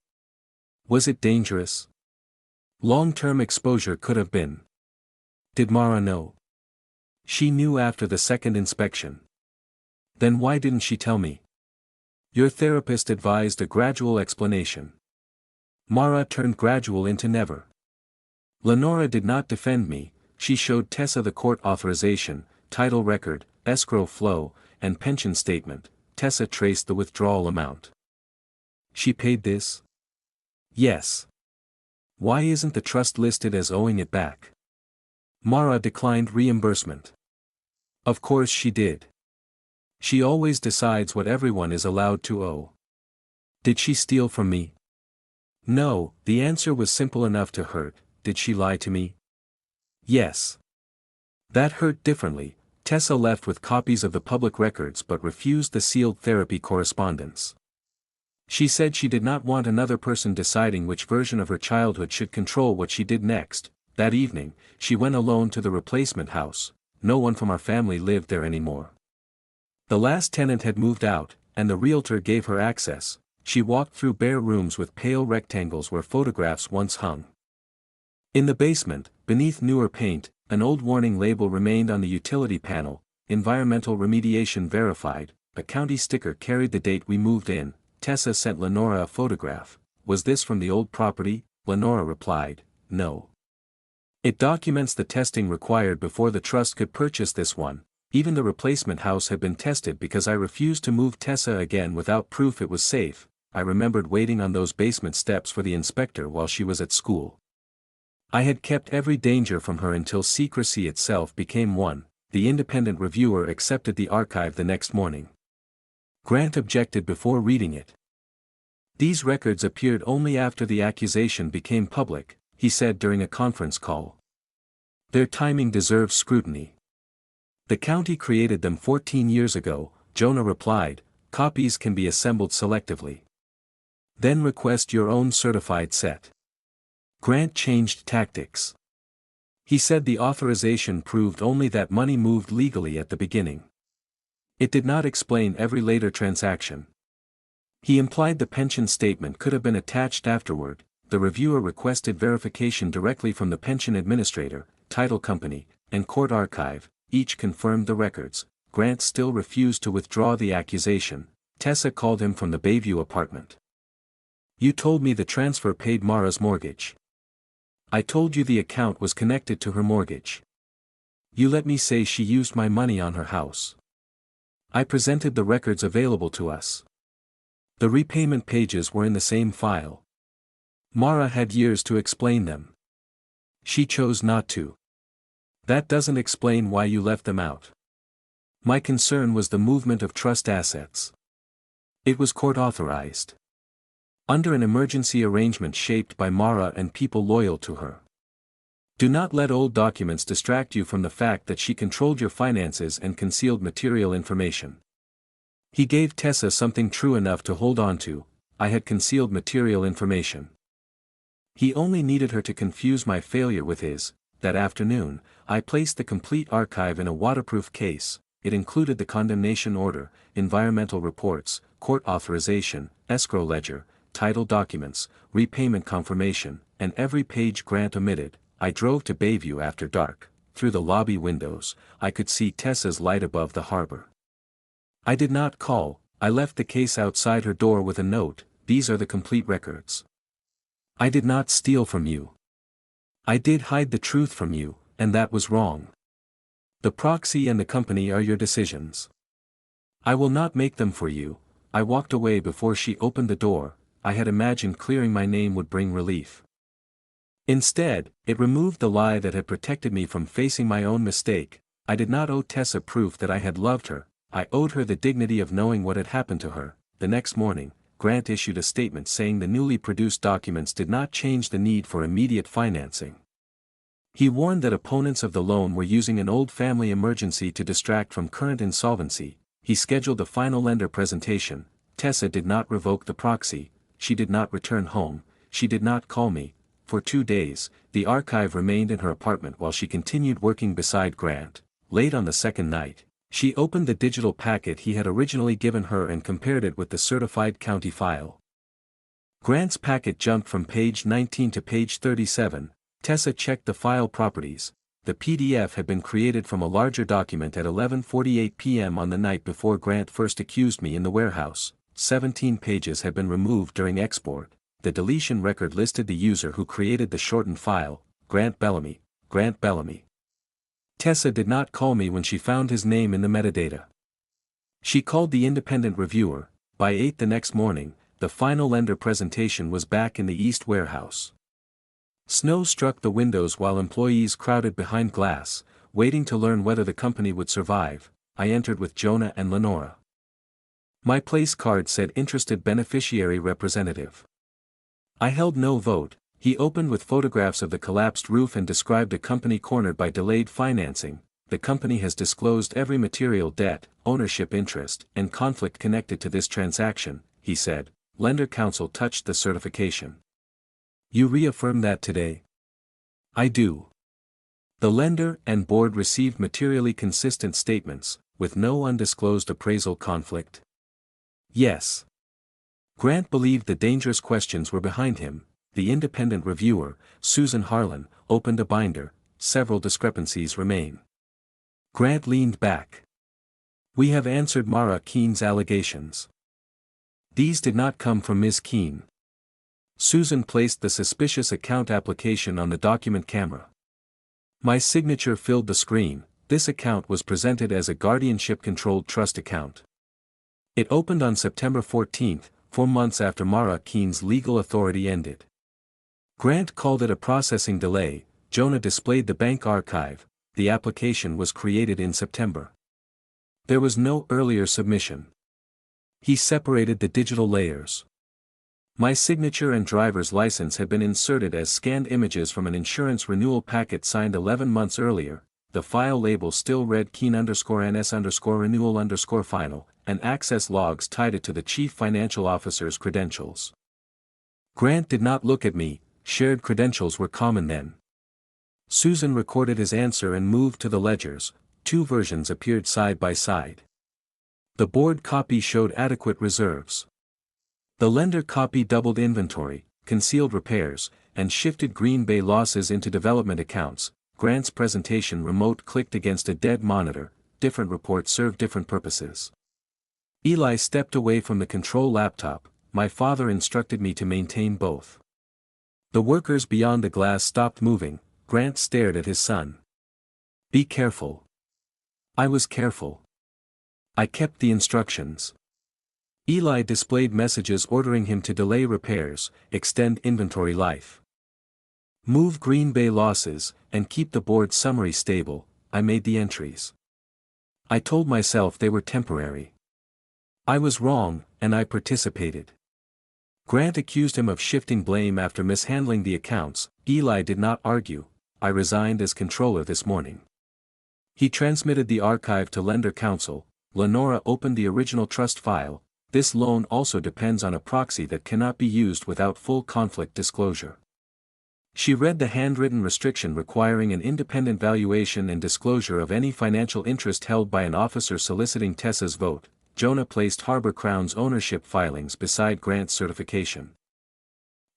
Was it dangerous? Long-term exposure could have been. Did Mara know? She knew after the second inspection. Then why didn't she tell me? Your therapist advised a gradual explanation. Mara turned gradual into never. Lenora did not defend me. She showed Tessa the court authorization, title record, escrow flow, and pension statement. Tessa traced the withdrawal amount. She paid this? Yes. Why isn't the trust listed as owing it back? Mara declined reimbursement. Of course she did. She always decides what everyone is allowed to owe. Did she steal from me? No, the answer was simple enough to hurt. Did she lie to me? Yes. That hurt differently. Tessa left with copies of the public records but refused the sealed therapy correspondence. She said she did not want another person deciding which version of her childhood should control what she did next. That evening, she went alone to the replacement house. No one from our family lived there anymore. The last tenant had moved out, and the realtor gave her access. She walked through bare rooms with pale rectangles where photographs once hung. In the basement, beneath newer paint, an old warning label remained on the utility panel, environmental remediation verified. A county sticker carried the date we moved in. Tessa sent Lenora a photograph. Was this from the old property? Lenora replied, no. It documents the testing required before the trust could purchase this one. Even the replacement house had been tested because I refused to move Tessa again without proof it was safe. I remembered waiting on those basement steps for the inspector while she was at school. I had kept every danger from her until secrecy itself became one. The independent reviewer accepted the archive the next morning. Grant objected before reading it. These records appeared only after the accusation became public, he said during a conference call. Their timing deserves scrutiny. The county created them 14 years ago, Jonah replied. Copies can be assembled selectively. Then request your own certified set. Grant changed tactics. He said the authorization proved only that money moved legally at the beginning. It did not explain every later transaction. He implied the pension statement could have been attached afterward. The reviewer requested verification directly from the pension administrator, title company, and court archive. Each confirmed the records. Grant still refused to withdraw the accusation. Tessa called him from the Bayview apartment. You told me the transfer paid Mara's mortgage. I told you the account was connected to her mortgage. You let me say she used my money on her house. I presented the records available to us. The repayment pages were in the same file. Mara had years to explain them. She chose not to. That doesn't explain why you left them out. My concern was the movement of trust assets. It was court authorized. Under an emergency arrangement shaped by Mara and people loyal to her. Do not let old documents distract you from the fact that she controlled your finances and concealed material information. He gave Tessa something true enough to hold on to. I had concealed material information. He only needed her to confuse my failure with his. That afternoon, I placed the complete archive in a waterproof case. It included the condemnation order, environmental reports, court authorization, escrow ledger, title documents, repayment confirmation, and every page Grant omitted. I drove to Bayview after dark. Through the lobby windows, I could see Tessa's light above the harbor. I did not call. I left the case outside her door with a note. These are the complete records. I did not steal from you. I did hide the truth from you, and that was wrong. The proxy and the company are your decisions. I will not make them for you. I walked away before she opened the door. I had imagined clearing my name would bring relief. Instead, it removed the lie that had protected me from facing my own mistake. I did not owe Tessa proof that I had loved her. I owed her the dignity of knowing what had happened to her. The next morning, Grant issued a statement saying the newly produced documents did not change the need for immediate financing. He warned that opponents of the loan were using an old family emergency to distract from current insolvency. He scheduled a final lender presentation. Tessa did not revoke the proxy. She did not return home. She did not call me. For 2 days, the archive remained in her apartment while she continued working beside Grant. Late on the second night, she opened the digital packet he had originally given her and compared it with the certified county file. Grant's packet jumped from page 19 to page 37. Tessa checked the file properties. The PDF had been created from a larger document at 11:48 p.m. on the night before Grant first accused me in the warehouse. 17 pages had been removed during export. The deletion record listed the user who created the shortened file, Grant Bellamy. Grant Bellamy. Tessa did not call me when she found his name in the metadata. She called the independent reviewer. By 8 the next morning, the final lender presentation was back in the East Warehouse. Snow struck the windows while employees crowded behind glass, waiting to learn whether the company would survive. I entered with Jonah and Lenora. My place card said interested beneficiary representative. I held no vote. He opened with photographs of the collapsed roof and described a company cornered by delayed financing. The company has disclosed every material debt, ownership interest, and conflict connected to this transaction, he said. Lender counsel touched the certification. You reaffirm that today? I do. The lender and board received materially consistent statements, with no undisclosed appraisal conflict? Yes. Grant believed the dangerous questions were behind him. The independent reviewer, Susan Harlan, opened a binder. Several discrepancies remain. Grant leaned back. We have answered Mara Keene's allegations. These did not come from Ms. Keene. Susan placed the suspicious account application on the document camera. My signature filled the screen. This account was presented as a guardianship-controlled trust account. It opened on September 14, 4 months after Mara Keene's legal authority ended. Grant called it a processing delay. Jonah displayed the bank archive. The application was created in September. There was no earlier submission. He separated the digital layers. My signature and driver's license had been inserted as scanned images from an insurance renewal packet signed 11 months earlier. The file label still read Keene_NS_renewal_final, and access logs tied it to the chief financial officer's credentials. Grant did not look at me. Shared credentials were common then. Susan recorded his answer and moved to the ledgers. 2 versions appeared side by side. The board copy showed adequate reserves. The lender copy doubled inventory, concealed repairs, and shifted Green Bay losses into development accounts. Grant's presentation remote clicked against a dead monitor. Different reports served different purposes. Eli stepped away from the control laptop. My father instructed me to maintain both. The workers beyond the glass stopped moving. Grant stared at his son. Be careful. I was careful. I kept the instructions. Eli displayed messages ordering him to delay repairs, extend inventory life, move Green Bay losses, and keep the board summary stable. I made the entries. I told myself they were temporary. I was wrong, and I participated. Grant accused him of shifting blame after mishandling the accounts. Eli did not argue. I resigned as controller this morning. He transmitted the archive to lender counsel. Lenora opened the original trust file. This loan also depends on a proxy that cannot be used without full conflict disclosure. She read the handwritten restriction requiring an independent valuation and disclosure of any financial interest held by an officer soliciting Tessa's vote. Jonah placed Harbor Crown's ownership filings beside Grant's certification.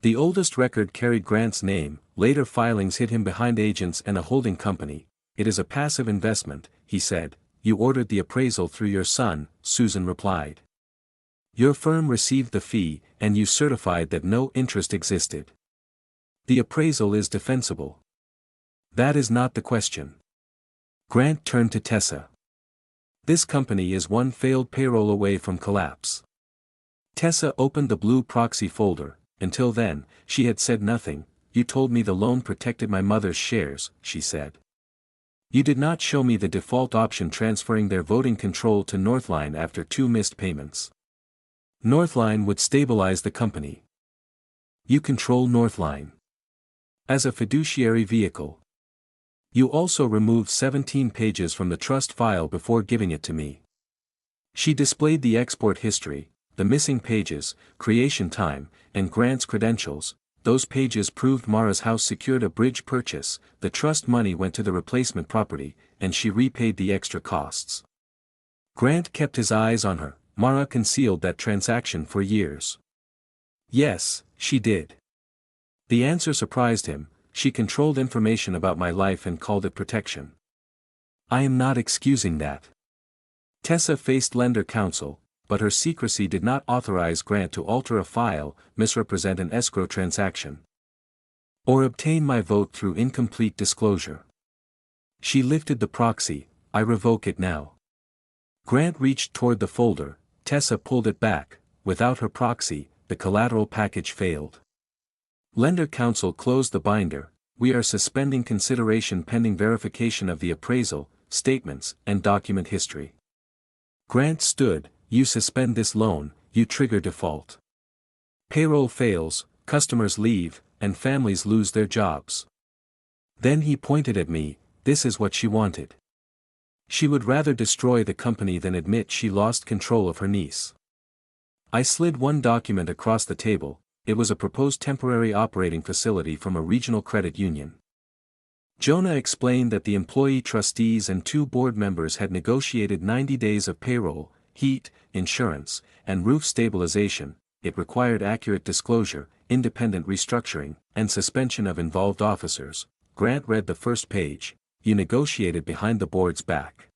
The oldest record carried Grant's name, later filings hid him behind agents and a holding company. It is a passive investment, he said. You ordered the appraisal through your son, Susan replied. Your firm received the fee, and you certified that no interest existed. The appraisal is defensible. That is not the question. Grant turned to Tessa. This company is one failed payroll away from collapse. Tessa opened the blue proxy folder. Until then, she had said nothing. You told me the loan protected my mother's shares, she said. You did not show me the default option transferring their voting control to Northline after 2 missed payments. Northline would stabilize the company. You control Northline. As a fiduciary vehicle. You also removed 17 pages from the trust file before giving it to me. She displayed the export history, the missing pages, creation time, and Grant's credentials. Those pages proved Mara's house secured a bridge purchase, the trust money went to the replacement property, and she repaid the extra costs. Grant kept his eyes on her. Mara concealed that transaction for years. Yes, she did. The answer surprised him. She controlled information about my life and called it protection. I am not excusing that. Tessa faced lender counsel, but her secrecy did not authorize Grant to alter a file, misrepresent an escrow transaction, or obtain my vote through incomplete disclosure. She lifted the proxy. I revoke it now. Grant reached toward the folder. Tessa pulled it back. Without her proxy, the collateral package failed. Lender counsel closed the binder. We are suspending consideration pending verification of the appraisal, statements, and document history. Grant stood. You suspend this loan, you trigger default. Payroll fails, customers leave, and families lose their jobs. Then he pointed at me. This is what she wanted. She would rather destroy the company than admit she lost control of her niece. I slid one document across the table. It was a proposed temporary operating facility from a regional credit union. Jonah explained that the employee trustees and 2 board members had negotiated 90 days of payroll, heat, insurance, and roof stabilization. It required accurate disclosure, independent restructuring, and suspension of involved officers. Grant read the first page. You negotiated behind the board's back.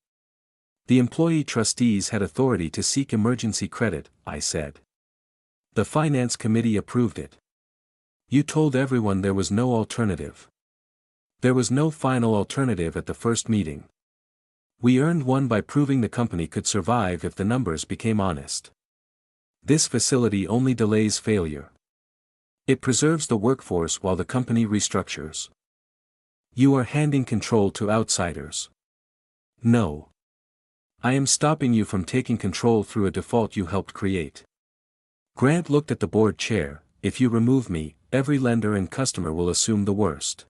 The employee trustees had authority to seek emergency credit, I said. The finance committee approved it. You told everyone there was no alternative. There was no final alternative at the first meeting. We earned one by proving the company could survive if the numbers became honest. This facility only delays failure. It preserves the workforce while the company restructures. You are handing control to outsiders. No. I am stopping you from taking control through a default you helped create. Grant looked at the board chair. If you remove me, every lender and customer will assume the worst.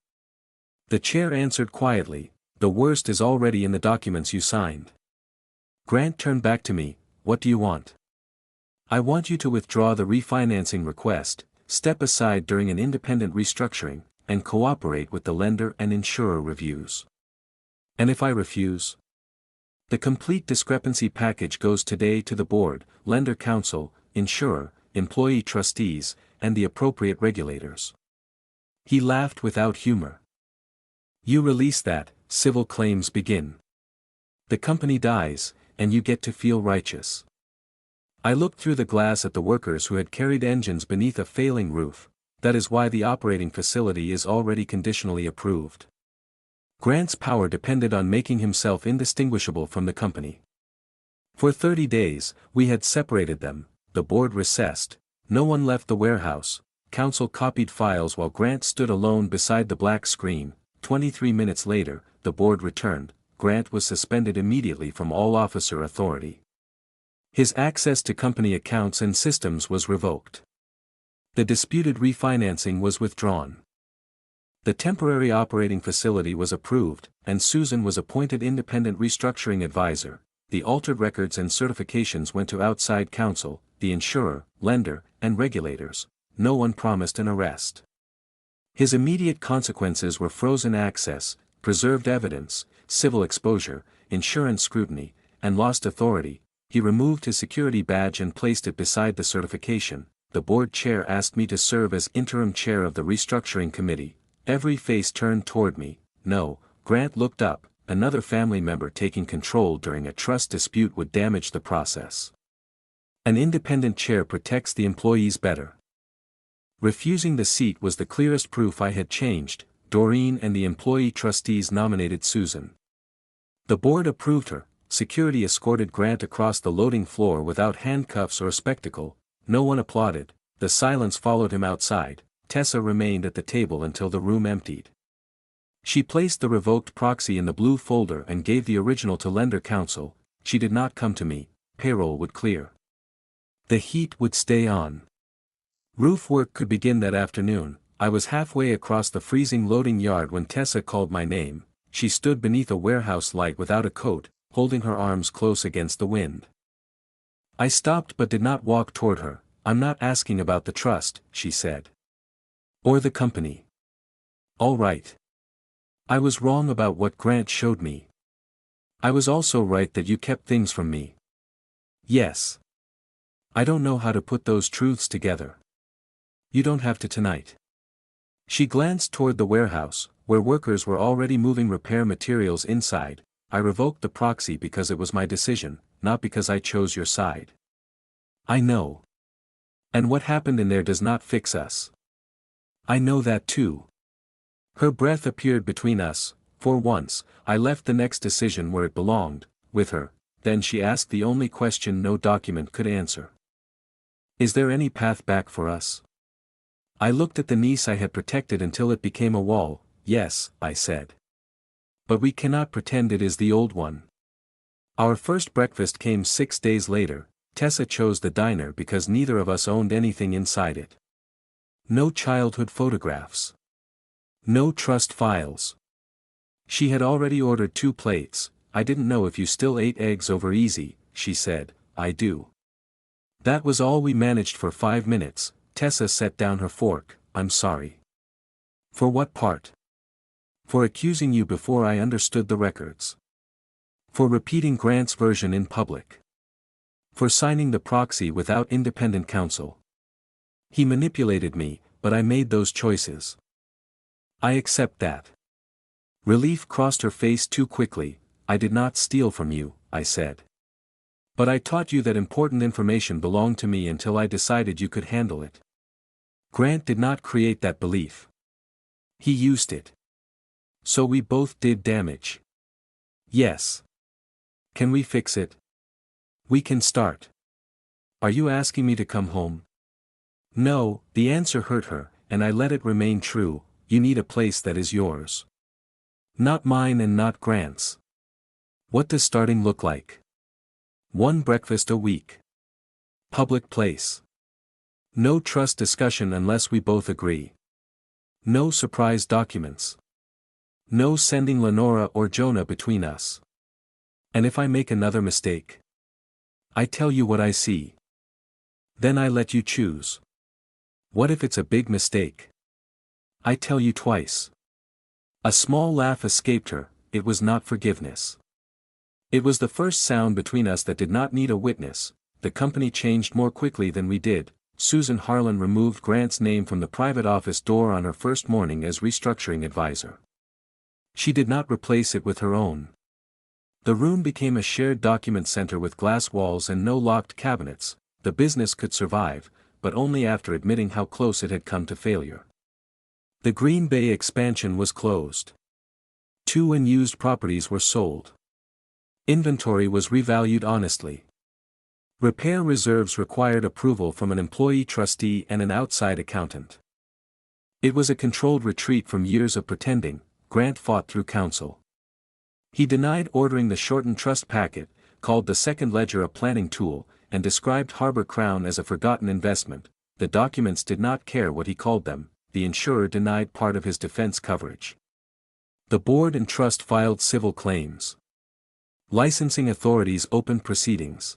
The chair answered quietly. The worst is already in the documents you signed. Grant turned back to me. What do you want? I want you to withdraw the refinancing request, step aside during an independent restructuring, and cooperate with the lender and insurer reviews. And if I refuse? The complete discrepancy package goes today to the board, lender counsel, insurer, employee trustees, and the appropriate regulators. He laughed without humor. You release that, civil claims begin. The company dies, and you get to feel righteous. I looked through the glass at the workers who had carried engines beneath a failing roof. That is why the operating facility is already conditionally approved. Grant's power depended on making himself indistinguishable from the company. For 30 days, we had separated them. The board recessed. No one left the warehouse. Counsel copied files while Grant stood alone beside the black screen. 23 minutes later, the board returned. Grant was suspended immediately from all officer authority. His access to company accounts and systems was revoked. The disputed refinancing was withdrawn. The temporary operating facility was approved, and Susan was appointed independent restructuring advisor. The altered records and certifications went to outside counsel, the insurer, lender, and regulators. No one promised an arrest. His immediate consequences were frozen access, preserved evidence, civil exposure, insurance scrutiny, and lost authority. He removed his security badge and placed it beside the certification. the board chair asked me to serve as interim chair of the restructuring committee. Every face turned toward me. No, Grant looked up. Another family member taking control during a trust dispute would damage the process. An independent chair protects the employees better. Refusing the seat was the clearest proof I had changed. Doreen and the employee trustees nominated Susan. The board approved her. Security escorted Grant across the loading floor without handcuffs or spectacle. No one applauded. The silence followed him outside. Tessa remained at the table until the room emptied. She placed the revoked proxy in the blue folder and gave the original to lender counsel. She did not come to me. Payroll would clear. The heat would stay on. Roof work could begin that afternoon. I was halfway across the freezing loading yard when Tessa called my name. She stood beneath a warehouse light without a coat, holding her arms close against the wind. I stopped but did not walk toward her. "I'm not asking about the trust," she said. "Or the company." "All right. I was wrong about what Grant showed me. I was also right that you kept things from me." "Yes. I don't know how to put those truths together." "You don't have to tonight." She glanced toward the warehouse, where workers were already moving repair materials inside. "I revoked the proxy because it was my decision, not because I chose your side." "I know. And what happened in there does not fix us." "I know that too." Her breath appeared between us. For once, I left the next decision where it belonged, with her. Then she asked the only question no document could answer. "Is there any path back for us?" I looked at the niece I had protected until it became a wall. "Yes," I said. "But we cannot pretend it is the old one." Our first breakfast came 6 days later. Tessa chose the diner because neither of us owned anything inside it. No childhood photographs. No trust files. She had already ordered 2 plates. "I didn't know if you still ate eggs over easy," she said. "I do." That was all we managed for 5 minutes. Tessa set down her fork. "I'm sorry." "For what part?" "For accusing you before I understood the records. For repeating Grant's version in public. For signing the proxy without independent counsel. He manipulated me, but I made those choices. I accept that." Relief crossed her face too quickly. "I did not steal from you," I said. "But I taught you that important information belonged to me until I decided you could handle it." Grant did not create that belief. He used it. So we both did damage. Yes. Can we fix it? We can start. Are you asking me to come home? No, the answer hurt her, and I let it remain true. You need a place that is yours. Not mine and not Grant's. What does starting look like? 1 breakfast a week. Public place. No trust discussion unless we both agree. No surprise documents. No sending Lenora or Jonah between us. And if I make another mistake? I tell you what I see. Then I let you choose. What if it's a big mistake? I tell you twice. A small laugh escaped her. It was not forgiveness. It was the first sound between us that did not need a witness. The company changed more quickly than we did. Susan Harlan removed Grant's name from the private office door on her first morning as restructuring advisor. She did not replace it with her own. The room became a shared document center with glass walls and no locked cabinets. The business could survive, but only after admitting how close it had come to failure. The Green Bay expansion was closed. 2 unused properties were sold. Inventory was revalued honestly. Repair reserves required approval from an employee trustee and an outside accountant. It was a controlled retreat from years of pretending. Grant fought through counsel. He denied ordering the shortened trust packet, called the second ledger a planning tool, and described Harbor Crown as a forgotten investment. The documents did not care what he called them. The insurer denied part of his defense coverage. The board and trust filed civil claims. Licensing authorities opened proceedings.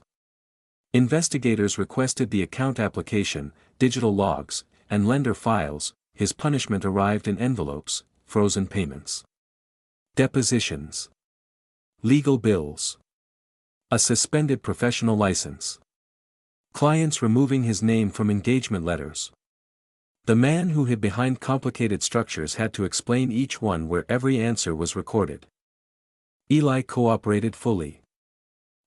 Investigators requested the account application, digital logs, and lender files. His punishment arrived in envelopes, frozen payments. Depositions. Legal bills. A suspended professional license. Clients removing his name from engagement letters. The man who hid behind complicated structures had to explain each one where every answer was recorded. Eli cooperated fully.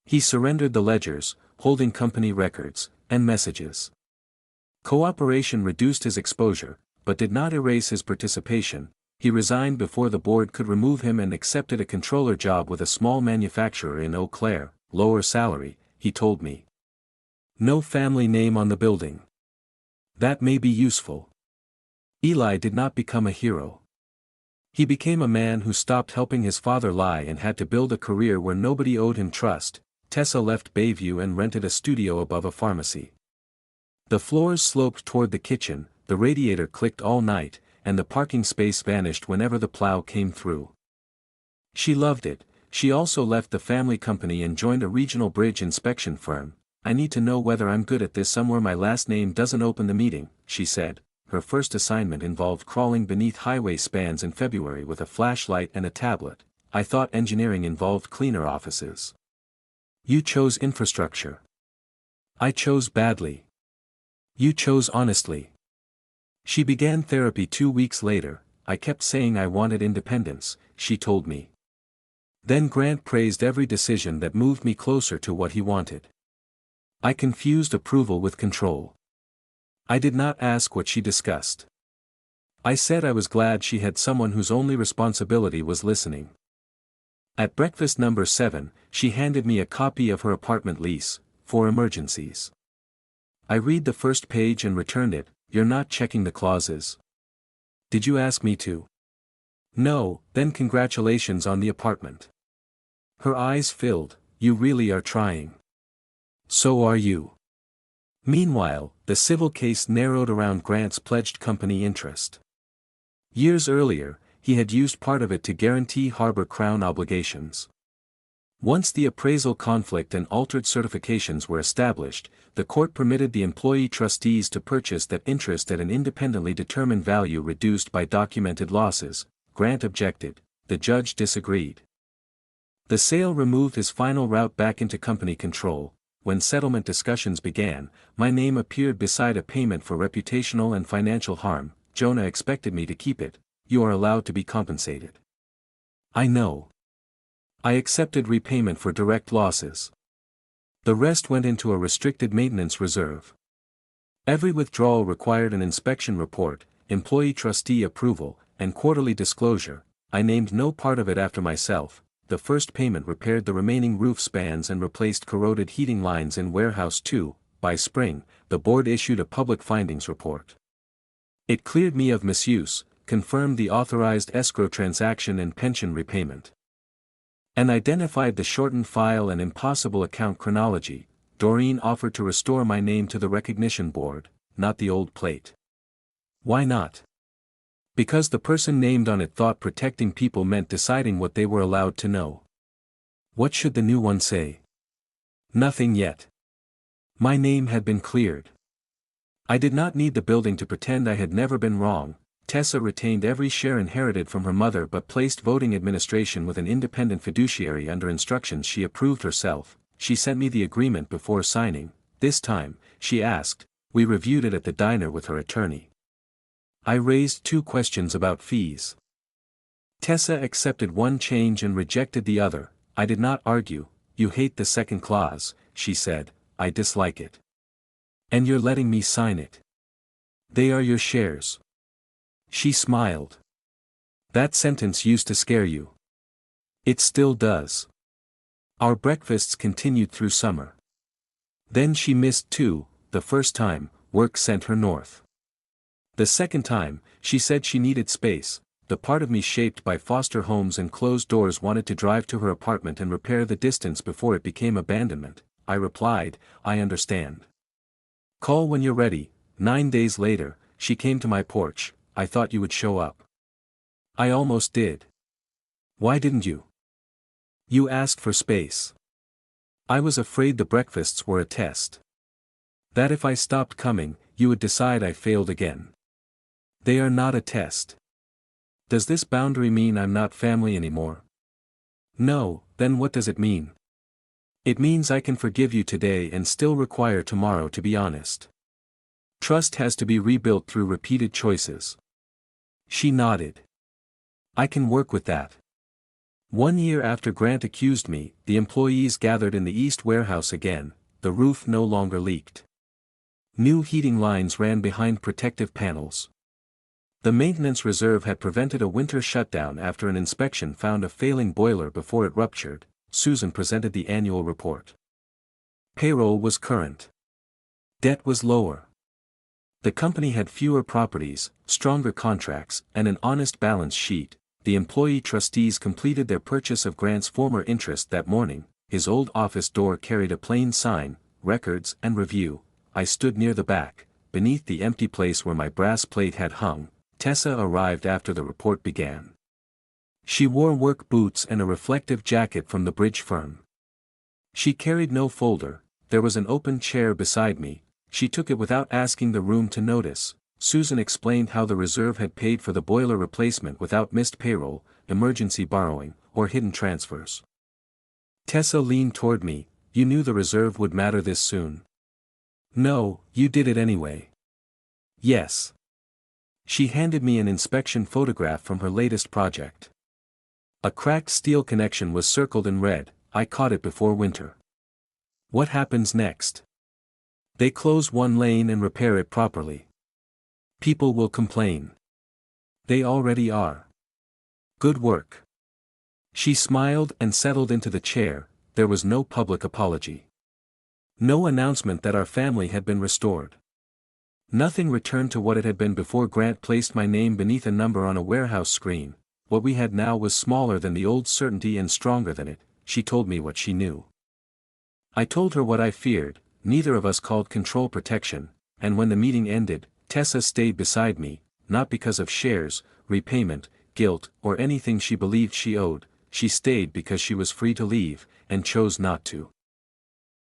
He surrendered the ledgers, holding company records, and messages. Cooperation reduced his exposure, but did not erase his participation. He resigned before the board could remove him and accepted a controller job with a small manufacturer in Eau Claire, lower salary, he told me. No family name on the building. That may be useful. Eli did not become a hero. He became a man who stopped helping his father lie and had to build a career where nobody owed him trust. Tessa left Bayview and rented a studio above a pharmacy. The floors sloped toward the kitchen, the radiator clicked all night, and the parking space vanished whenever the plow came through. She loved it. She also left the family company and joined a regional bridge inspection firm. I need to know whether I'm good at this somewhere my last name doesn't open the meeting, she said. Her first assignment involved crawling beneath highway spans in February with a flashlight and a tablet. I thought engineering involved cleaner offices. You chose infrastructure. I chose badly. You chose honestly. She began therapy 2 weeks later. I kept saying I wanted independence, she told me. Then Grant praised every decision that moved me closer to what he wanted. I confused approval with control. I did not ask what she discussed. I said I was glad she had someone whose only responsibility was listening. At breakfast number 7, she handed me a copy of her apartment lease, for emergencies. I read the first page and returned it. You're not checking the clauses. Did you ask me to? No, then congratulations on the apartment. Her eyes filled. You really are trying. So are you. Meanwhile, the civil case narrowed around Grant's pledged company interest. Years earlier, he had used part of it to guarantee Harbor Crown obligations. Once the appraisal conflict and altered certifications were established, the court permitted the employee trustees to purchase that interest at an independently determined value reduced by documented losses. Grant objected. The judge disagreed. The sale removed his final route back into company control. When settlement discussions began, my name appeared beside a payment for reputational and financial harm. Jonah expected me to keep it. You are allowed to be compensated. I know. I accepted repayment for direct losses. The rest went into a restricted maintenance reserve. Every withdrawal required an inspection report, employee trustee approval, and quarterly disclosure. I named no part of it after myself. The first payment repaired the remaining roof spans and replaced corroded heating lines in Warehouse 2. By spring, the board issued a public findings report. It cleared me of misuse, confirmed the authorized escrow transaction and pension repayment, and identified the shortened file and impossible account chronology. Doreen offered to restore my name to the recognition board, not the old plate. Why not? Because the person named on it thought protecting people meant deciding what they were allowed to know. What should the new one say? Nothing yet. My name had been cleared. I did not need the building to pretend I had never been wrong. Tessa retained every share inherited from her mother but placed voting administration with an independent fiduciary under instructions she approved herself. She sent me the agreement before signing. This time, she asked. We reviewed it at the diner with her attorney. I raised 2 questions about fees. Tessa accepted one change and rejected the other. I did not argue. You hate the second clause, she said. I dislike it. And you're letting me sign it. They are your shares. She smiled. That sentence used to scare you. It still does. Our breakfasts continued through summer. Then she missed 2. The first time, work sent her north. The second time, she said she needed space. The part of me shaped by foster homes and closed doors wanted to drive to her apartment and repair the distance before it became abandonment. I replied, I understand. Call when you're ready. 9 days later, she came to my porch. I thought you would show up. I almost did. Why didn't you? You asked for space. I was afraid the breakfasts were a test. That if I stopped coming, you would decide I failed again. They are not a test. Does this boundary mean I'm not family anymore? No, then what does it mean? It means I can forgive you today and still require tomorrow to be honest. Trust has to be rebuilt through repeated choices. She nodded. I can work with that. 1 year after Grant accused me, the employees gathered in the East warehouse again. The roof no longer leaked. New heating lines ran behind protective panels. The maintenance reserve had prevented a winter shutdown after an inspection found a failing boiler before it ruptured. Susan presented the annual report. Payroll was current. Debt was lower. The company had fewer properties, stronger contracts, and an honest balance sheet. The employee trustees completed their purchase of Grant's former interest that morning. His old office door carried a plain sign, Records and Review. I stood near the back, beneath the empty place where my brass plate had hung. Tessa arrived after the report began. She wore work boots and a reflective jacket from the bridge firm. She carried no folder. There was an open chair beside me. She took it without asking the room to notice. Susan explained how the reserve had paid for the boiler replacement without missed payroll, emergency borrowing, or hidden transfers. Tessa leaned toward me. You knew the reserve would matter this soon. No, you did it anyway. Yes. She handed me an inspection photograph from her latest project. A cracked steel connection was circled in red. I caught it before winter. What happens next? They close one lane and repair it properly. People will complain. They already are. Good work. She smiled and settled into the chair. There was no public apology. No announcement that our family had been restored. Nothing returned to what it had been before Grant placed my name beneath a number on a warehouse screen. What we had now was smaller than the old certainty and stronger than it. She told me what she knew. I told her what I feared. Neither of us called control protection, and when the meeting ended, Tessa stayed beside me, not because of shares, repayment, guilt, or anything she believed she owed. She stayed because she was free to leave, and chose not to.